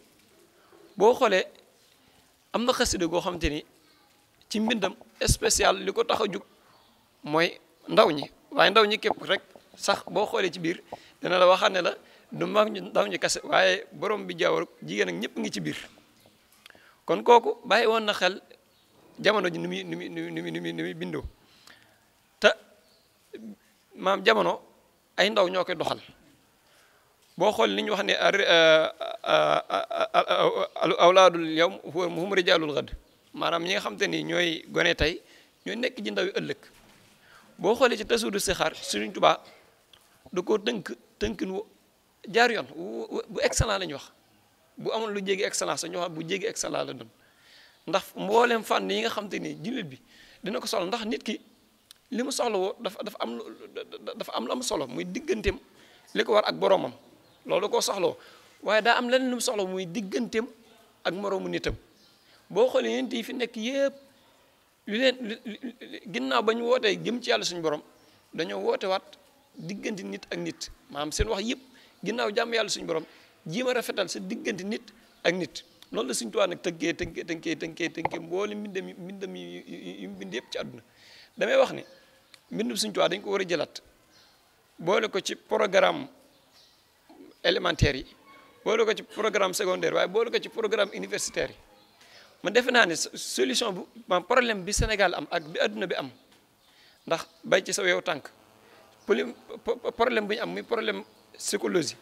boo xoolee am na xasida goo xam te ni ci mbindam spécial li ko tax a jug mooy ndaw ñi waaye ndaw ñi képp rek sax boo xoolee ci biir dina la waxaat ne la du mag ñu ndaw ñi kase waaye borom bi jaww jigéen ak ñëpp ngi ci biir kon kooku bàyyi woon na xel jamono ji ni muy bindoo te maam jamono ay ndaw ñoo koy doxal boo xool li ñu wax ne awlaadul yawm hum rijaalul ghad maanaam ñi nga xam te ni ñooy gone tey ñooy nekk ji ndaw yu ëllëg boo xoolee ci tasuudu sixaar Sëriñ Tuubaa da koo tënkin wu jaar yoon bu excellent la ñu wax bu amoon lu jéggi excellence sax ñu wax bu jéggi excellent la doon ndax mbooleem fànn yi nga xam te ni jullit bi dina ko soxla ndax nit ki li mu soxla woo dafa am lu am solo muy digganteem li ko war ak boroomam loolu koo soxla woo waaye daa am leneen lu mu soxla muy digganteem ak moroomu nitam boo xoolee yéen yi fi nekk yëpp ginnaaw ba ñu wootee jëm ci yàlla suñu borom dañoo woote waat diggante nit ak nit maanaam seen wax yëpp ginnaaw jàmm yàlla suñu borom jéem a rafetal sa diggante nit ak nit loolu la Sëriñ Tuubaa nag tënkee mboole mbindam yi mu bind yëpp ci àdduna damay wax ne mbindum Sëriñ Tuubaa dañ ko war a jëlaat boole ko ci programme élémentaire yi boole ko ci programme secondaire waaye boole ko ci programme universitaire yi man defe naa ne solution bu maanaam problème bi Sénégal am ak bi adduna bi am ndax bay ci sa weewu tànk problème bu ñu am muy problème psychologie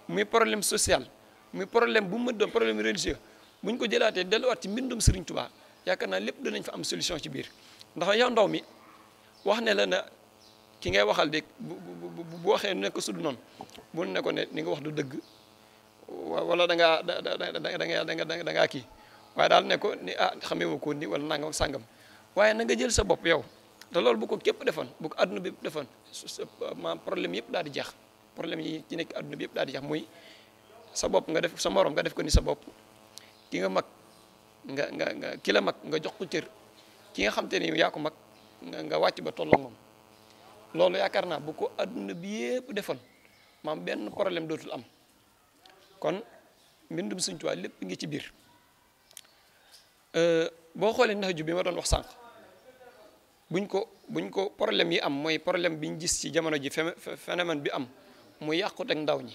muy problème social muy problème bu mu doon problème religieux bu ñu ko jëlaatee delluwaat ci mbindum Serigne Touba yaakaar naa lépp danañ fa am solution ci biir ndax yow ndaw mi wax ne la na ki ngay waxal de bu waxee ne ko sudu noonu bu ne ko ne ni nga wax du dëgg wala da ngaa kii waaye daal ne ko ni xamee ma ko ni wala nangam sàngam waaye na nga jël sa bopp yow te loolu bu ko képp defoon bu ko adduna bi defoon ma problème yëpp daal di jeex problème yi ci nekk adduna bi yëpp daal di jeex muy sa bopp nga def sa morom nga def ko ni sa bopp ki nga mag nga ki la mag nga jox ko cër ki nga xam te ni yaa ko mag nga wàcc ba tolloo moom loolu yaakaar naa bu ko adduna bi yëpp defoon maam benn problème dootul am kon mbindum Sëriñ Tuubaa lépp ngi ci biir boo xoolee nax ju bi ma doon wax sànq buñ ko problème yi am mooy problème bi ñu gis ci jamono ji phénomène bi am mu yàqut ak ndaw ñi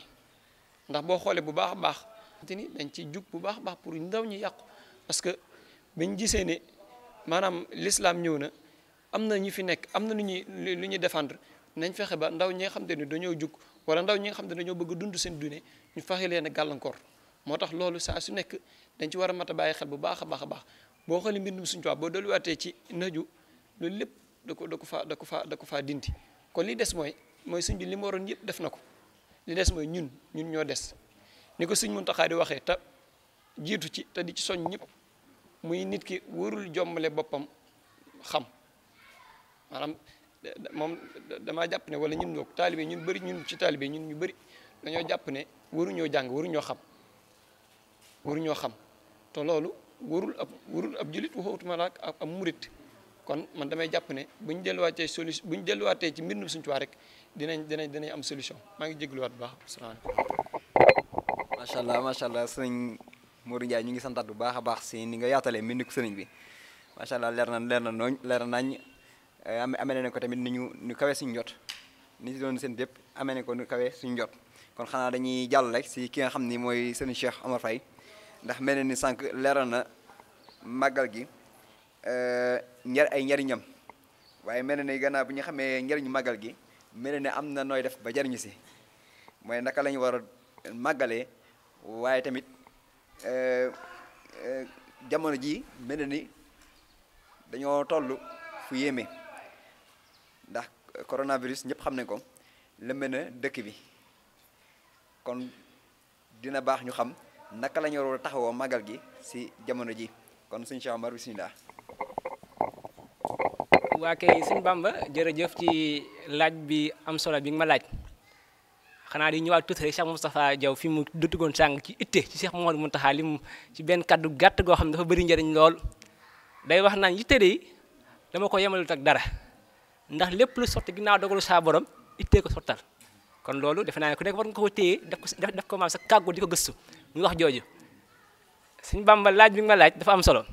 ndax boo xoolee bu baax a baax te ni dañ ci jug bu baax a baax pour ndaw ñi yàqu parce que biñ gisee ne maanaam l'islam ñëw na am na ñu fi nekk am na lu ñuy défendre nañ fexe ba ndaw ñi nga xam te ne dañoo jug wala ndaw ñi nga xam te ne dañoo bëgg dund seen dune ñu fexe leen a gàllankoor moo tax loolu saa su nekk dañ ci war a mat a bàyyi xel bu baax a baax a baax boo xoolee mbindum Sëriñ Tuubaa boo delluwaatee ci naju loolu lépp da ko faa dindi kon li des mooy sëñ bi li mu waroon yëpp def na ko li des mooy ñun ñoo des ni ko Sëriñ Muntaxaa di waxee te jiitu ci te di ci soñ ñëpp muy nit ki warul jommale boppam xam maanaam moom damaa jàpp ne wala ñun ñoo taalibe ñun bëri ñun ci taalibe ñun ñu bëri dañoo jàpp ne waruñoo jàng waruñoo xam te loolu warul ab julit waxutuma la ak ab murit kon man damay jàpp ne buñ delluwaatee solution buñ delluwaatee ci mbindum Sëriñ Tuubaa rek dinañ am solution maa ngi jégluwaat bu baax asalaamaaleykum. macha allah sëñ Modou Ndiaye ñu ngi santaat bu baax a baax si ni nga yaatalee mbindu sëriñ bi macha allah leer na nooñ leer na nañ amee nañ ko tamit ñu kawe suñu jot ni si doon seen bépp amee nañ ko ñu kawe suñu jot kon xanaa dañuy jàll rek si ki nga xam ni mooy sëriñ Cheikh Omar Faye ndax mel na ni sànq leeral na màggal gi ay njariñam waaye mel na ni gannaaw bi ñu xamee njariñu màggal gi mel na ni am na nooy def ba jariñu si mooy naka la ñu war a màggalee waaye tamit jamono ji mel na ni dañoo toll fu yéeme ndax coronavirus ñëpp xam nañ ko lëmbe na dëkk bi kon dina baax ñu xam naka la ñu war a taxawoo màggal gi si jamono ji kon sëñ Cheikh Omar bismillah. waa kay sëñ Bamba jërëjëf ci laaj bi am solo bi nga ma laaj xanaa di ñëwaat tuuti rek Cheikh Moustapha Diaw fi mu duttugoon sàng ci itte ci Cheikh Mouhamadou Mountakha li mu ci benn kaddu gàtt goo xam ne dafa bëri njëriñ lool day wax naan yitte de dama ko yemalut ak dara ndax lépp lu sotti ginnaaw dogalu saa borom ittee ko sottal kon loolu defe naa ne ku nekk war nga ko téye def ko maam sa kàggu di ko gëstu muy wax jooju sëñ Bamba laaj bi nga ma laaj dafa am solo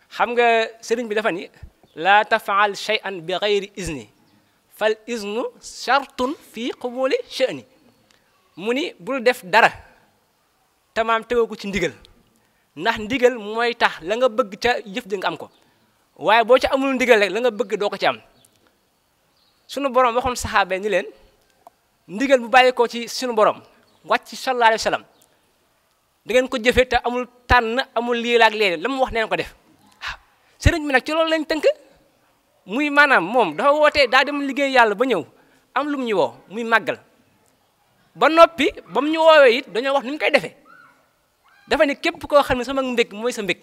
xam nga sëriñ bi dafa ni laa tafaal shay'an bi gayri izni fal iznu shartun fii qubuli sha'ni mu ni bul def dara tamaam tegoo ko ci ndigal ndax ndigal mooy tax la nga bëgg ca jëf ji nga am ko waaye boo ca amul ndigal rek la nga bëgg doo ko ci am sunu borom waxoon saxaaba ni leen ndigal bu bàyyi ko ci sunu borom wàcc sallallahu alayhi wa sallam da ngeen ko jëfee te amul tànn amul lii la ak léegi la mu wax neen ko def waaw sëriñ bi nag ci loolu lañ tënk muy maanaam moom dafa wootee daa dem liggéey yàlla ba ñëw am lu mu ñu woo muy màggal ba noppi ba mu ñu woowee it dañoo wax ni mu koy defee dafa ne képp koo xam ne sama mbég mooy sa mbég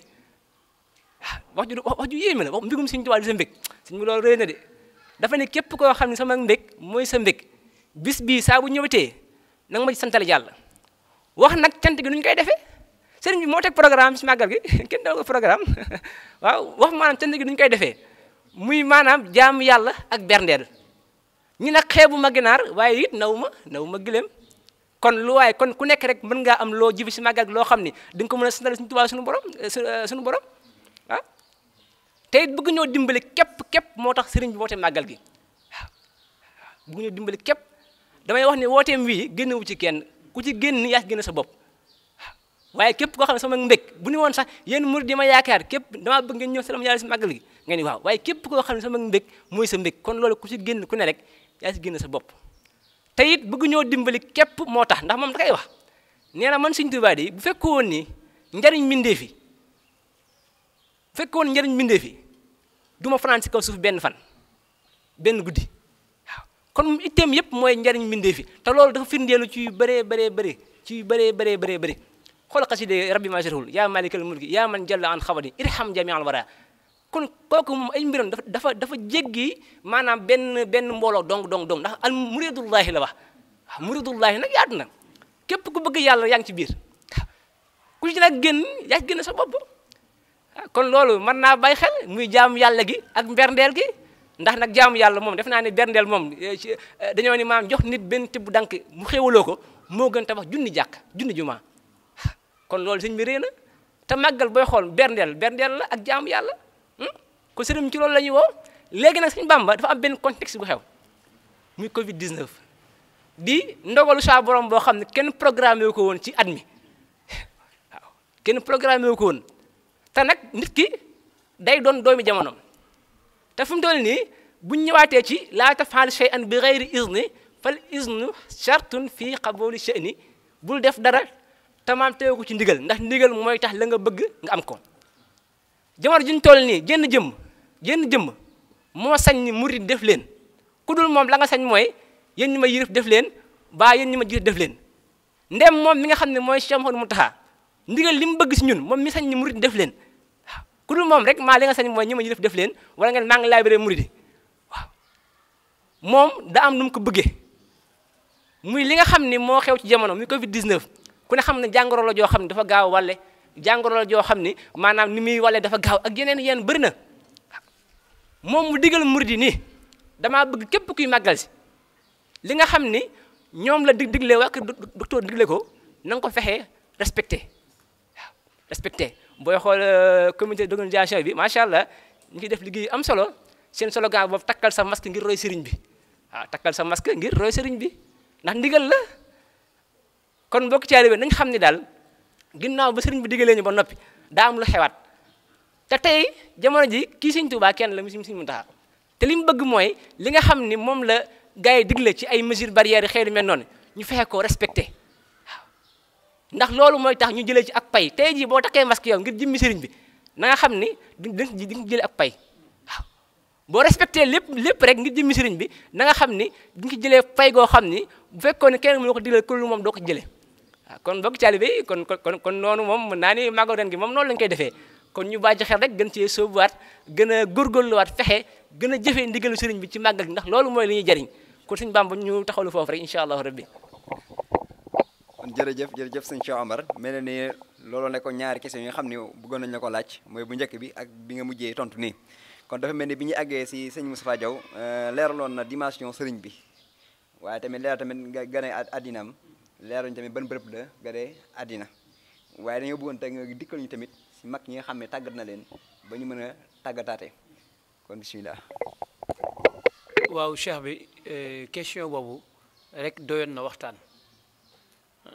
wax ju yéeme la wax mbégum Sëriñ Tuubaa di sa mbég sëñ bi loolu rëy na de dafa ne képp koo xam ne sama mbég mooy sa mbég bis bii saa bu ñëwatee nanga ma ci santale yàlla wax nag cant gi nu ñu koy defee sëriñ bi moo teg programme si màggal gi kenn daw ko programme waaw wax maanaam cant gi nu ñu koy defee muy maanaam jaamu yàlla ak berndeel ñi nag xeebu ma ginaar waaye it naw ma gileem kon lu waaye kon ku nekk rek mën ngaa am loo jibi si màggal loo xam ni di nga ko mën a santal suñu Tuubaa suñu borom ah te it bëgg ñoo dimbali képp moo tax sëriñ bi woote màggal gi waaw bëgg ñoo dimbali képp damay wax ni wooteem wii génnewu ci kenn ku ci génn yaa génn sa bopp waaye képp koo xam ne sama mbég bu ni woon sax yéen murid di ma yaakaar képp damaa bëgg ngeen ñëw salam yàlla si màggal gi nga ni waaw waaye képp koo xam ne sama mbég mooy sa mbég kon loolu ku ci génn ku ne rek yaa si génn sa bopp te it bëgg ñoo dimbali képp moo tax ndax moom da koy wax nee na man Sëriñ Tuubaa di bu fekkoon ni njariñ mbindeef yi bu fekkoon njariñ mbindeef yi du ma fanaan si kaw suuf benn guddi waaw kon itteem yëpp mooy njariñ mbindeef yi te loolu dafa firndeelu ci yu bëree xool xaside rabbi ma sharhul yaa malikal mulki yaa man jalla an xabadi irham jami al wara kon kooku moom ay mbiram dafa jéggi maanaam benn mbooloo dong ndax al muridullahi la wax waaw muridullahi nag yaatu na képp ku bëgg yàlla yaa ngi ci biir ku ci nag génn yaa ci génn sa bopp kon loolu mën naa bàyyi xel muy jaamu yàlla gi ak berndeel gi ndax nag jaamu yàlla moom def naa ne berndeel moom dañoo ni maam jox nit benn tibb dank mu xéewaloo ko moo gën tabax junni jàkk junni jumaa kon loolu sëñ bi réy na te màggal booy xool berndeel la ak jaamu yàlla ko sëriñ ci loolu la ñuy woo léegi nag sëñ Bamba dafa am benn contexte bu xew muy Covid 19 di ndogalu saa borom boo xam ne kenn programmé wu ko woon ci at mi waaw kenn programmé wu ko woon te nag nit ki day doon doomi jamonoom te fu mu toll nii buñ ñëwaatee ci laa taf'al shay'an bi ghayri izni fal iznu shartun fii qabuli sha'ni bul def dara tamaam teewu ko ci ndigal ndax ndigal mooy tax la nga bëgg nga am ko jamono ji ñu toll nii jenn jëmm moo sañ ni murid def leen ku dul moom la nga sañ mooy yéen ñi ma yirif def leen baa yéen ñi ma yirif def leen ndem moom mi nga xam ne mooy Cheikh Mouhamadou Mountakha ndigal li mu bëgg si ñun moom mi sañ ni murid def leen waaw ku dul moom rek maa li nga sañ mooy ñi ma yirif def leen wala ngeen maa ngi laabiree murid waaw moom da am nu mu ko bëggee muy li nga xam ni moo xew ci jamono muy Covid 19 ku ne xam ne jàngoro la joo xam ne dafa gaaw a wàlle jàngoro la joo xam ni maanaam ni muy wàlle dafa gaaw ak yeneen bëri na moom mu digal murid yi nii damaa bëgg képp kuy màggal si li nga xam ni ñoom la digle waa kër docteur digle ko na nga ko fexee respecté waaw respecté booy xool comité d'organisation bi macha allah ñu ngi def liggéey am solo seen slogan boobu takkal sa masque ngir roy sëriñ bi waaw takkal sa masque ngir roy sëriñ bi ndax ndigal la kon mbokk taalibe nañ xam ni daal ginnaaw ba sëriñ bi digalee ñu ba noppi daa am lu xewaat te tey jamono ji kii Sëriñ Tuubaa kenn la mu Sëriñ Muntaxaa te li mu bëgg mooy li nga xam ni moom la gars yi digle ci ay mesures barrières yi xëy na mel noonu ñu fexe ko respecté waaw ndax loolu mooy tax ñu jëlee ci ak pay tey jii boo takkee masque yow ngir jëmmi sëriñ bi na nga xam ni di nga jëlee ak pay waaw boo respecté lépp rek ngir jëmmi sëriñ bi na nga xam ni di nga jëlee pay goo xam ni bu fekkoon ne kenn mënu ko digle këlu moom doo ko jëlee waaw kon bokk taalibe yi kon noonu moom mën naa ni màggal ren gi moom noonu lañ koy defee kon ñu bàyyi xel rek gën cee sóobuwaat gën a góorgóorluwaat fexe gën a jëfee ndigalu sëriñ bi ci màggal gi ndax loolu mooy li ñuy jariñ kon suñu Bàmba ñu taxawlu foofu rek incha allahu rabbi kon jërëjëf sëñ Cheikh Omar mel na ni loolu ne ko ñaari question yi nga xam ne bëggoon nañ la ko laaj mooy bu njëkk bi ak bi nga mujjee tontu nii kon dafa mel ni bi ñu àggee si sëñ Moustapha Diaw leeraloon na dimension sëriñ bi waaye tamit leeral tamit nga gane addinaam leeruñu tamit ban bërëb la gane addina waaye dañoo bëggoon teg nga dikkal ñu tamit si mag ñi nga xam ne tàggat na leen ba ñu mën a tàggataate kon bismillah waaw cheikh bi question boobu rek doyoon na waxtaan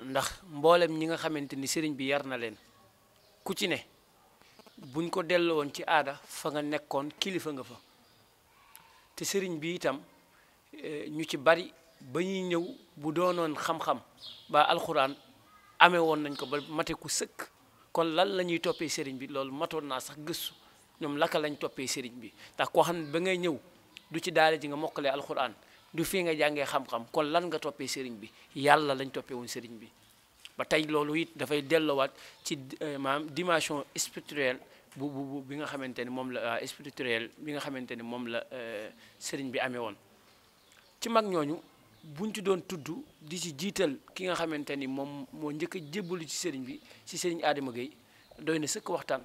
ndax mboolem ñi nga xamante ni sëriñ bi yar na leen ku ci ne buñ ko delloo woon ci aada fa nga nekkoon kilifa nga fa te sëriñ bi itam ñu ci bari ba ñuy ñëw bu doonoon xam-xam ba alxuraan amee woon nañ ko ba mate ku sëkk kon lan la ñuy toppee sëriñ bi loolu matoon naa sax gëstu ñoom laka lañ toppee sëriñ bi ndax koo xam ne ba ngay ñëw du ci daara ji nga mokkalee alxuraan du fii nga jàngee xam-xam kon lan nga toppee sëriñ bi yàlla lañ toppee woon sëriñ bi ba tey loolu it dafay delloowaat ci maanaam dimension spirituelle bu bi nga xamante ni moom la spirituelle bi nga xamante ni moom la sëriñ bi amee woon ci mag ñooñu buñ ci doon tudd di ci jiital ki nga xamante ni moom moo njëkk a jébbalu ci sëriñ bi ci sëriñ Adama Gueye doy na sëkk waxtaan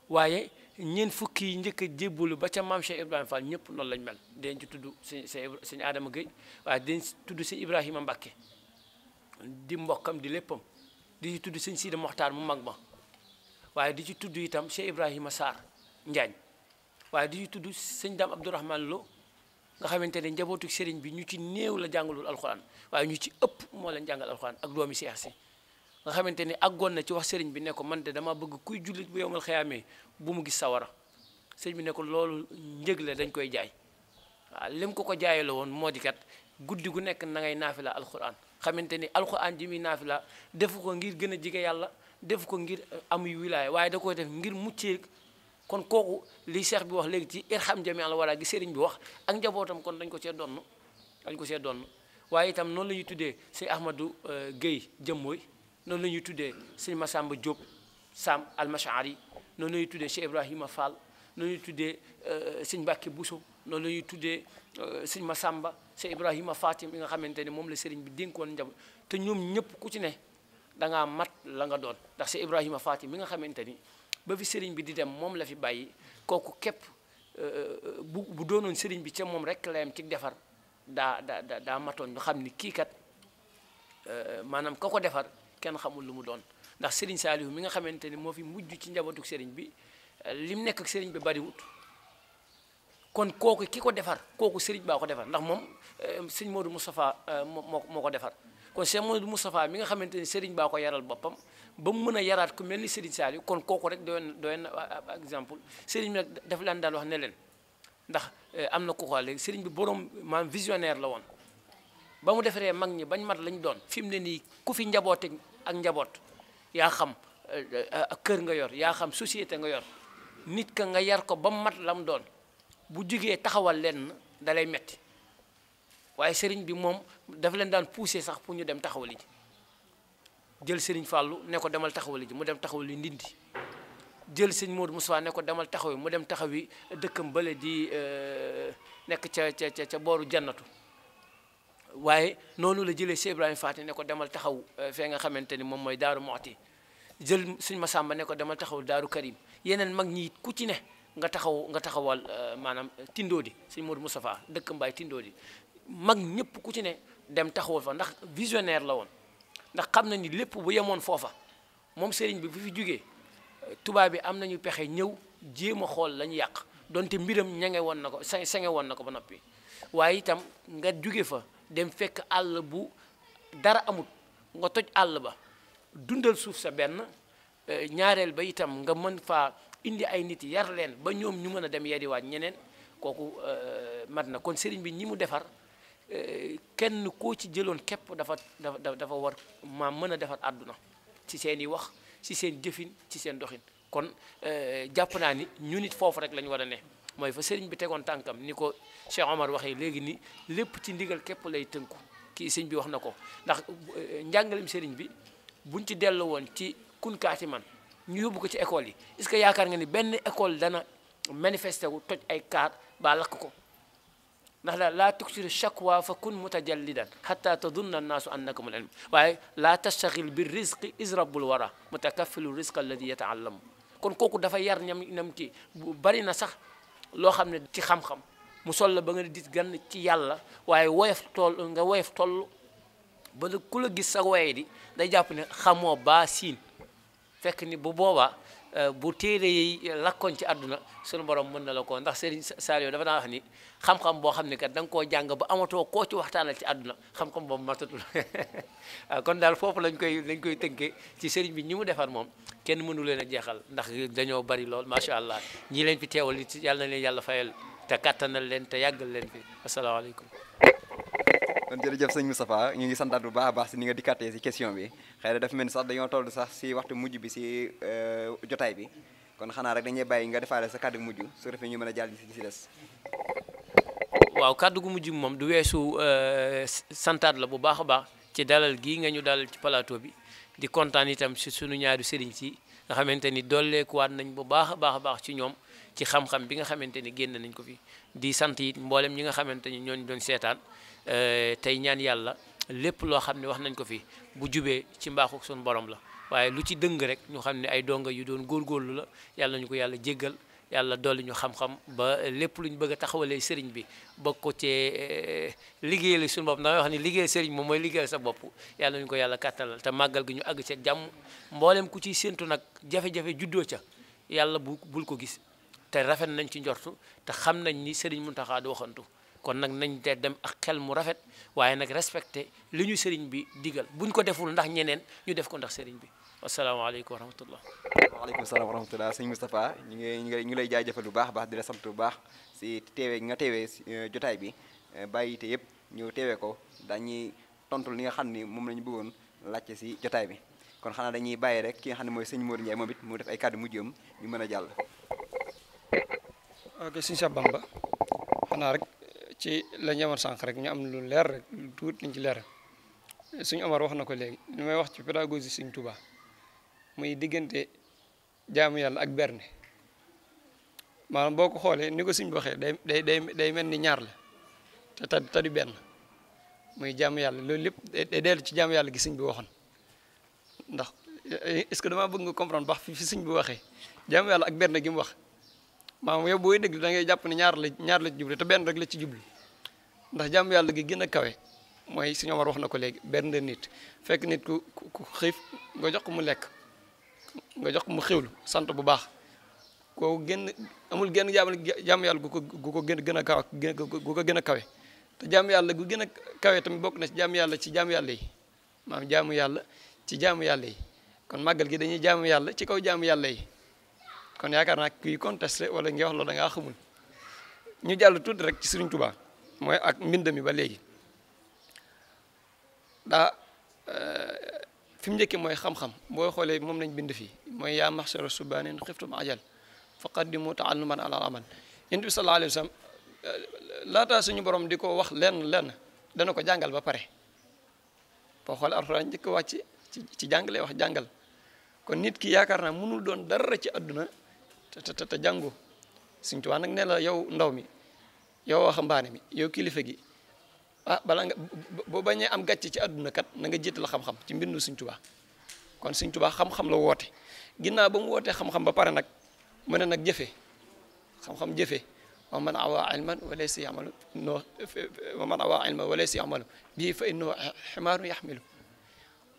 waaye ñeent fukki yi njëkk a jébbalu ba ca maam Cheikh Ibrahima Fall ñëpp noonu lañ mel dinañ ci tudd sëñ Adama Gueye waaye dinañ ci tudd sëñ Ibrahima Mbacke di mbokkam di léppam di ci tudd sëñ Sidi Mokhtar mu mag ma waaye di ci tudd itam Cheikh Ibrahima Sarr Njaañ waaye di ci tudd sëñ Dame Abdourahmane Lo nga xamante ne njabootu sëriñ bi ñu ci néew la jàngalul alxuraan waaye ñu ci ëpp moo leen jàngal alxuraan ak doomi Seex si nga xamante ni àggoon na ci wax sëriñ bi ne ko man de dama bëgg kuy jullit bu yowmal xiyaamee bu mu gis sawara sëriñ bi ne ko loolu njëg la dañ koy jaay waaw lim ko jaayee la woon moo di kat guddi gu nekk na ngay naafila alxuraan xamante ni alxuraan ji muy naafila defu ko ngir gën a jige yàlla defu ko ngir amuy wilaaya waaye da koy def ngir muccee kon kooku li Cheikh bi wax léegi ci irham jami al wara gi sëriñ bi wax ak njabootam kon dañ ko see donn waaye itam noonu la ñuy tuddee sëñ Ahmadou Guèye jëmmooy noonu la ñuy tuddee sëñ Massamba Diop Sam Almashari noonu la ñuy tuddee Cheikh Ibrahima Fall noonu la ñuy tuddee sëñ Mbacke Bousso noonu la ñuy tuddee sëñ Massamba Cheikh Ibrahima Fatim bi nga xamante ne moom la sëriñ bi dénkoon njaboot te ñoom ñëpp ku ci ne da ngaa mat la nga doon ndax Cheikh Ibrahima Fatim mi nga xamante ni ba fi sëriñ bi di dem moom la fi bàyyi kooku képp bu doonoon sëriñ bi ca moom rek la yam ci defar daa matoon ñu xam ni kii kat maanaam ka ko defar kenn xamul lu mu doon ndax sëriñ Saliou mi nga xamante ni moo fi mujj ci njabootu sëriñ bi lim nekk ak sëriñ bi bariwut kon kooku ki ko defar kooku sëriñ baa ko defar ndax moom sëñ Modou Moustapha moo ko defar kon sëñ Modou Moustapha mi nga xamante ni sëriñ baa ko yaral boppam ba mu mën a yaraat ku mel ni sëriñ Saliou kon kooku rek doyoon na exemple sëriñ bi nag dafa leen daan wax ne leen ndax am na ku ko léegi sëriñ bi borom maam visionnaire la woon ba mu defaree mag ñi bañ mat lañ doon fi mu ne nii ku fi njaboote ak njaboot yaa xam kër nga yor yaa xam société nga yor nit ka nga yar ko ba mu mat lam doon bu jugee taxawal leen da lay metti waaye sëriñ bi moom dafa leen daan pousser sax pour ñu dem taxawali ji jël sëriñ Fallou ne ko demal taxawali ji mu dem taxawali Ndindi jël sëñ Modou Moussa ne ko demal taxawi mu dem taxawi dëkkam bële di nekk ca booru jannatu waaye noonu la jëlee Cheikh Ibrahima Faty ne ko demal taxaw fee nga xamante ni moom mooy Daaru Muxti jël sëñ Massamba ne ko demal taxaw Daaru Karim yeneen mag ñi ku ci ne nga taxawal maanaam Tindoodi sëñ Modou Moustapha dëkk Mbaye Tindoodi mag ñëpp ku ci ne dem taxawal fa ndax visionnaire la woon ndax xam na ni lépp bu yemoon foofa moom sëriñ bi bu fi jógee tubaab bi am nañu pexe ñëw jéem a xool la ñu yàq donte mbiram ñange woon na ko senge woon na ko ba noppi waaye itam nga jóge fa dem fekk àll bu dara amut nga toj àll ba dundal suuf sa benn ñaareel ba itam nga mën faa indi ay nit yar leen ba ñoom ñu mën a dem yediwaat ñeneen kooku mat na kon sëriñ bi ñi mu defar kenn koo ci jëloon képp dafa war ma mën a defar àdduna ci seen i wax ci seen jëfin ci seen doxin kon jàpp naa ni ñu nit foofu rek la ñu war a ne mooy fa sëriñ bi tegoon tànkam ni ko Cheikh Omar waxee léegi ni lépp ci ndigal képp lay tënku kii sëñ bi wax na ko ndax njàngalem sëriñ bi buñ ci dellu woon ci kunkaati man ñu yóbbu ko ci école yi est-ce que yaakaar nga ni benn école dana manifesté wu toj ay kaar ba lakk ko ndax daal laa tuksir shakwa fa kun mutajallidan hatta tadunna annaasu annakum al ilm waaye laa tastaxil bi rizqi is rabbul wara mutakaffilu rizqa alladi yataallamu kon kooku dafa yar ñam ki bu bari na sax loo xam ne ci xam-xam mu sol la ba nga dis gan ci yàlla waaye woyof toll ba ku la gis sa woye di day jàpp ne xamoo baa siin fekk ni bu boobaa bu téere yi lakkoon ci àdduna sunu borom mën na la ko ndax Serigne Saliou dafa naa wax ni xam-xam boo xam ne kat da nga koo jàng ba amatoo koo ci waxtaanal ci àdduna xam-xam boobu matatul waaw kon daal foofu lañ koy tënkee ci Serigne bi ñi mu defar moom kenn mënu leen a jeexal ndax dañoo bari lool macha allah ñi leen fi teewal it yàlla na leen yàlla fayal te kattanal leen te yàggal leen fi asalaamaaleykum. kon jërëjëf sëñ Moustapha ñu ngi santaat bu baax a baax si ni nga dikkaatee si question bi xëy na dafa mel ni sax dañoo toll sax si waxtu mujj bi si jotaay bi kon xanaa rek dañuy bàyyi nga defaale sa kàddu mujj su defee ñu mën a jàll si des. waaw kàddu gu mujj moom du weesu santaat la bu baax a baax ci dalal gii nga ñu dalal ci plateau bi di kontaan itam si sunu ñaari sëriñ si nga xamante ni dolleekuwaat nañ bu baax a baax ci ñoom ci xam-xam bi nga xamante ni génn nañ ko fi di sant it mboolem ñi nga xamante ni ñooñu doon seetaan tey ñaan yàlla lépp loo xam ne wax nañ ko fi bu jubee ci mbaaxu suñu borom la waaye lu ci dëng rek ñu xam ne ay donga yu doon góorgóorlu la yàlla nañu ko yàlla jéggal yàlla dolli ñu xam-xam ba lépp lu ñu bëgg a taxawalee sëriñ bi bëgg ko cee liggéeyal suñu bopp damay wax ni liggéeyal sëriñ moom mooy liggéeyal sa bopp yàlla ñu ko yàlla kàttanal te màggal gi ñu àgg ci jàmm mboolem ku ciy séntu nag jafe-jafe juddoo ca yàlla bul ko gis te rafet nañ ci njortu te xam nañ ni sëriñ Muntaxa du waxantu kon nag nañ te dem ak xel mu rafet waaye nag respecté li ñu sëriñ bi digal buñ ko deful ndax ñeneen ñu def ko ndax sëriñ bi asalaamaaleykum wa rahmatullah. waaleykum salaam wa rahmatullah sëñ Moustapha ñu ngi lay jaajëfal bu baax baax di la sant bu baax si teewee nga teewee jotaay bi bàyyi te yëpp ñëw teewee ko dañuy tontul li nga xam ni moom la ñu bëggoon laajte si jotaay bi kon xanaa dañuy bàyyi rek ki nga xam ne mooy sëñ Modou Ndiaye moom it mu def ay kàddu mujjam ñu mën a jàll. ok sëñ Cheikh Bamba xanaa rek ci la ñëwoon sànq rek ñu am lu leer rek lu tuut liñ ci leer suñu Omar wax na ko léegi li may wax ci pédagogie Sëñ Touba muy diggante jaamu yàlla ak berne maanaam boo ko xoolee ni ko suñ bi waxee day mel ni ñaar la te du benn muy jaamu yàlla loolu lépp day dellu ci jaamu yàlla gi sëñ bi waxoon ndax est-ce que damaa bëgg nga comprendre baax fi sëñ bi waxee jaamu yàlla ak berne gi mu wax maanaam yow booy dégg da ngay jàpp ne ñaar la ci jublu te benn rek la ci jublu ndax jaamu yàlla gi gën a kawe mooy suñu Omar wax na ko léegi berne nit fekk nit ku xiif nga jox ko mu lekk nga jox ko mu xewlu sant bu baax koo amul genn jaamu yàlla gu ko gën a kaw gu ko gën a kawe te jaamu yàlla gu gën a kawe tamit bokk na ci jaamu yàlla yi maanaam jaamu yàlla ci jaamu yàlla yi kon màggal gi dañuy jaamu yàlla ci kaw jaamu yàlla yi kon yaakaar naa kuy contesté wala nga wax loolu da ngaa xamul ñu jàll tuuti rek ci Sëriñ Tuubaa mooy ak mbind mi ba léegi daa fi mu njëkkee mooy xam-xam boo xoolee moom lañ bind fii mooy yaa maxshara subaanin xiftum ajal faqaddimu taalluman ala amal yonent bi sallallahu alayhi wa sallam laataa suñu borom di ko wax lenn dana ko jàngal ba pare boo xoolee alxuraan njëkk wàcc ci jàngalee wax jàngal kon nit ki yaakaar naa mënul doon dara ci àdduna te jàngoo Sëñ Tuubaa nag ne la yow ndaw mi yow waxambaane mi yow kilifa gi bala nga boo bañee am gàcce ci àdduna kat na nga jiital xam-xam ci mbindu Sëñ Tuubaa kon Sëñ Tuubaa xam-xam la woote ginnaaw ba mu wootee xam-xam ba pare nag mu ne nag jëfe xam-xam jëfe wa man awaa ilman walaysa yamalu wa man awaa ilman walaysa yamalu bii fa innahu ximaaru yaxmilu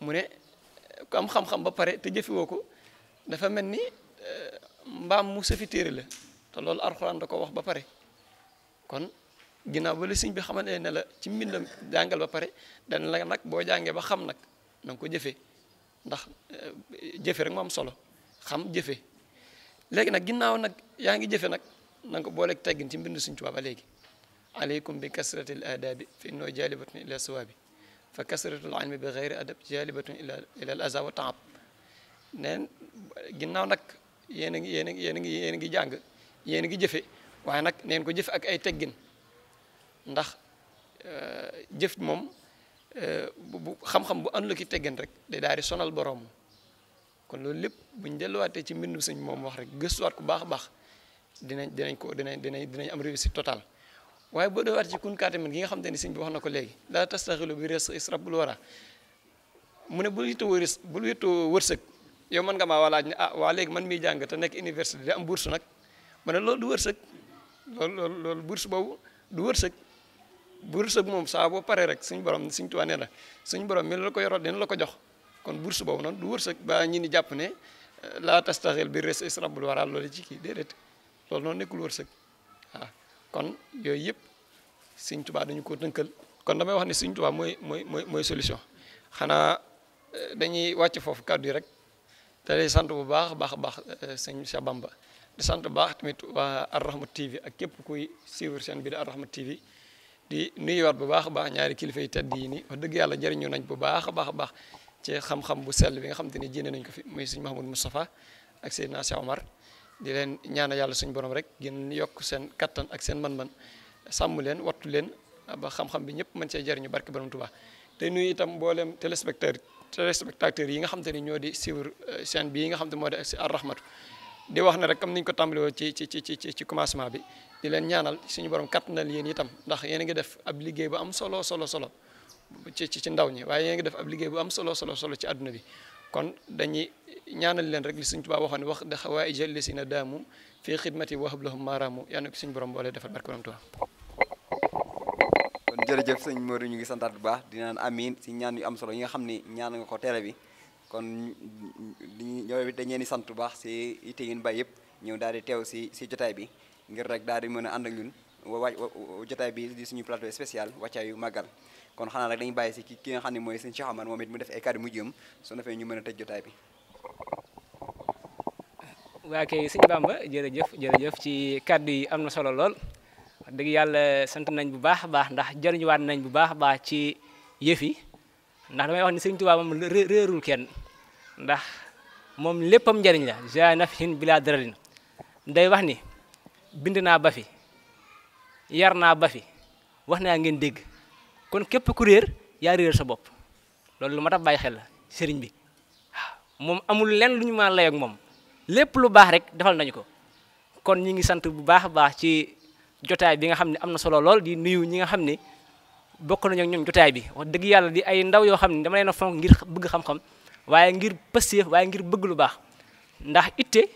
mu ne ku am xam-xam ba pare te jëfe woo ko dafa mel ni mbaam mu safi téere la te loolu alxuraan da ko wax ba pare kon ginnaaw ba la sëñ bi xamante ne la ci mbindam jàngal ba pare dana la nag boo jàngee ba xam nag na nga ko jëfee ndax jëfe rek moo am solo xam jëfe léegi nag ginnaaw nag yaa ngi jëfe nag na nga ko booleeg teggin ci mbindu Sëñ Tuubaa ba léegi aleykum bi kasratil adabi fi innoo jalibatun ila sawaabi fa kasratul ilmi bi xeyri adab jalibatun ila al aza wa taab neen ginnaaw nag yéen a ngi jàng yéen a ngi jëfe waaye nag neen ko jëfe ak ay teggin ndax jëf moom bu xam-xam bu àndul ki teggin rek day daal di sonal borom kon loolu lépp buñ delluwaatee ci mbindu sëñ moom wax rek gëstuwaat ko baax a baax dinañ am réussite totale waaye boo delluwaatee ci kun kaatamin gi nga xam te ni sëñ bi wax na ko léegi laa tastaxilu bi res israbul wara mu ne bul yittoo wërsëg yow mën nga maa walaaj ne waa léegi man miy jàng te nekk université di am bourse nag mu ne loolu du wërsëg loolu bourse boobu du wërsëg moom saa boo paree rek suñu borom Sëñ Tuubaa nee na suñu borom mi la ko yoroo dina la ko jox kon bourse boobu noonu du wërsëg ba ñi ni jàpp ne laa tastaxil bi res israbul wara loolu ci kii déedéet loolu noonu nekkul wërsëg waaw kon yooyu yëpp Sëñ Tuubaa dañu ko tënkal kon damay wax ne Sëñ Tuubaa mooy solution xanaa dañuy wàcc foofu kàddu yi rek te lay sant bu baax a baax sëñ Cheikh Bamba di sant bu baax tamit waa Ar-Rahma TV ak képp kuy suivre seen bi di Ar-Rahma TV di nuyuwaat bu baax a baax ñaari kilifa yi tedd yi nii wax dëgg yàlla jëriñu nañ bu baax a baax ci xam-xam bu sell bi nga xam te ne jénne nañ ko fi muy sëñ Mahamadou Moustapha ak Seydina Cheikh Omar di leen ñaana yàlla suñu borom rek gën yokk seen kattan ak seen man-man sàmm leen wattu leen ba xam-xam bi ñëpp mën cee jëriñu barke borom Tuubaa te nuyu itam mboolem téléspectateurs yi nga xam te ni ñoo di suivre chaîne bi yi nga xam te moo di Ar-Rahmatu di wax ne rek comme niñ ko tàmbali woon ci commencement bi di leen ñaanal suñu borom kattanal yéen itam ndax yéen a ngi def ab liggéey bu am solo ci ndaw ñi waaye yéen a ngi def ab liggéey bu am solo ci àdduna bi kon dañuy ñaanal leen rek li Sëñ Tuubaa waxoon wax da xawaa ijal li si na daamu fii xidmati wahab lahum maaraamu yal na ko suñu borom boole defal barke Borom Tuubaa. kon jërëjëf sëñ Modou ñu ngi santaat bu baax di naan amiin si ñaan yu am solo yi nga xam ni ñaan nga ko télé bi kon ñoo dañ leen di sant bu baax si yitte ngeen bay yëpp ñëw daal di teew si jotaay bi ngir rek daal di mën a ànd ak ñun jotaay bi di suñu plateau spécial wàccaayu màggal kon xanaa rek dañuy bàyyi si ki nga xam ne mooy sëñ Cheikh Amar moom it mu def ay kàddu mujjam su defee ñu mën a tëj jotaay bi. waa kay sëñ Bamba jërëjëf ci kàddu yi am na solo lool wax dëgg yàlla sant nañ bu baax a baax ndax jëriñuwaat nañ bu baax a baax ci yëf yi ndax damay wax ni sëñ Tuubaa moom réerul kenn ndax moom léppam njëriñ la ja nafhin bila dararin day wax ni bind naa ba fi yar naa ba fi wax naa ngeen dégg kon képp ku réer yaa réer sa bopp loolu lu ma tax bàyyi xel la sëriñ bi waaw moom amul lenn lu ñu mën a lay ak moom lépp lu baax rek defal nañu ko kon ñi ngi sant bu baax a baax ci jotaay bi nga xam ne am na solo lool di nuyu ñi nga xam ne bokk nañu ak ñoom jotaay bi wax dëgg yàlla di ay ndaw yoo xam ne dama leen a fonk ngir bëgg xam-xam waaye ngir pësteef waaye ngir bëgg lu baax ndax itte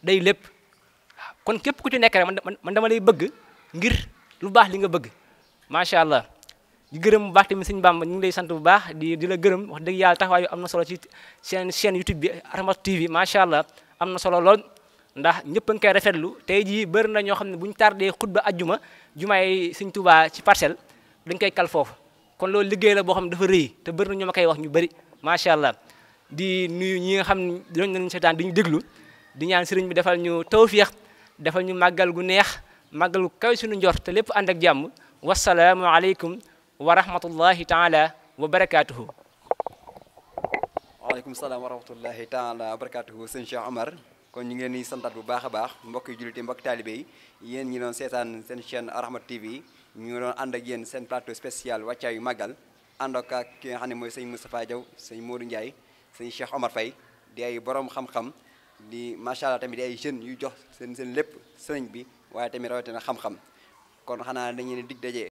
day lépp kon képp ku ci nekk rek man dama lay bëgg ngir lu baax li nga bëgg macha allah di gërëm bu baax tamit sëñ Bamba ñu ngi lay sant bu baax di la gërëm wax dëgg yàlla taxawaay am na solo ci seen chaîne YouTube bi Rahmatu TV macha allah am na solo lool ndax ñëpp a ngi koy rafetlu tey jii bëri na ñoo xam ne bu ñu tardé xutba ajjuma jumaay sëñ Tuubaa ci parcelle dañ koy kal foofu kon loolu liggéey la boo xam ne dafa rëy te bëri na ñoo ma koy wax ñu bëri macha allah di nuyu ñi nga xam ne doon nañu seetaan di ñu déglu di ñaan sëriñ bi defal ñu tawfiix defal ñu màggal gu neex màggal gu kaw suñu njort te lépp ànd ak jàmm wasalaamu aleykum wa rahmatullahi taala wa barakaatuhu. waaleykum salaam wa rahmatullahi taala wa barakaatuhu sëñ Cheikh Amar kon ñu ngi leen di santaat bu baax a baax mbokki jullite mbokki taalibe yi yéen ñi doon seetaan seen chaîne Rahmatu TV ñu ngi doon ànd ak yéen seen plateau spécial wàccaayu màggal ànd ak ki nga xam ne mooy sëñ Moustapha Diaw sëñ Modou Ndiaye sëñ Cheikh Omar Faye di ay borom xam-xam di macha allah tamit di ay jeunes yu jox seen lépp sëriñ bi waaye tamit rawatina xam-xam kon xanaa dañu leen dig daje.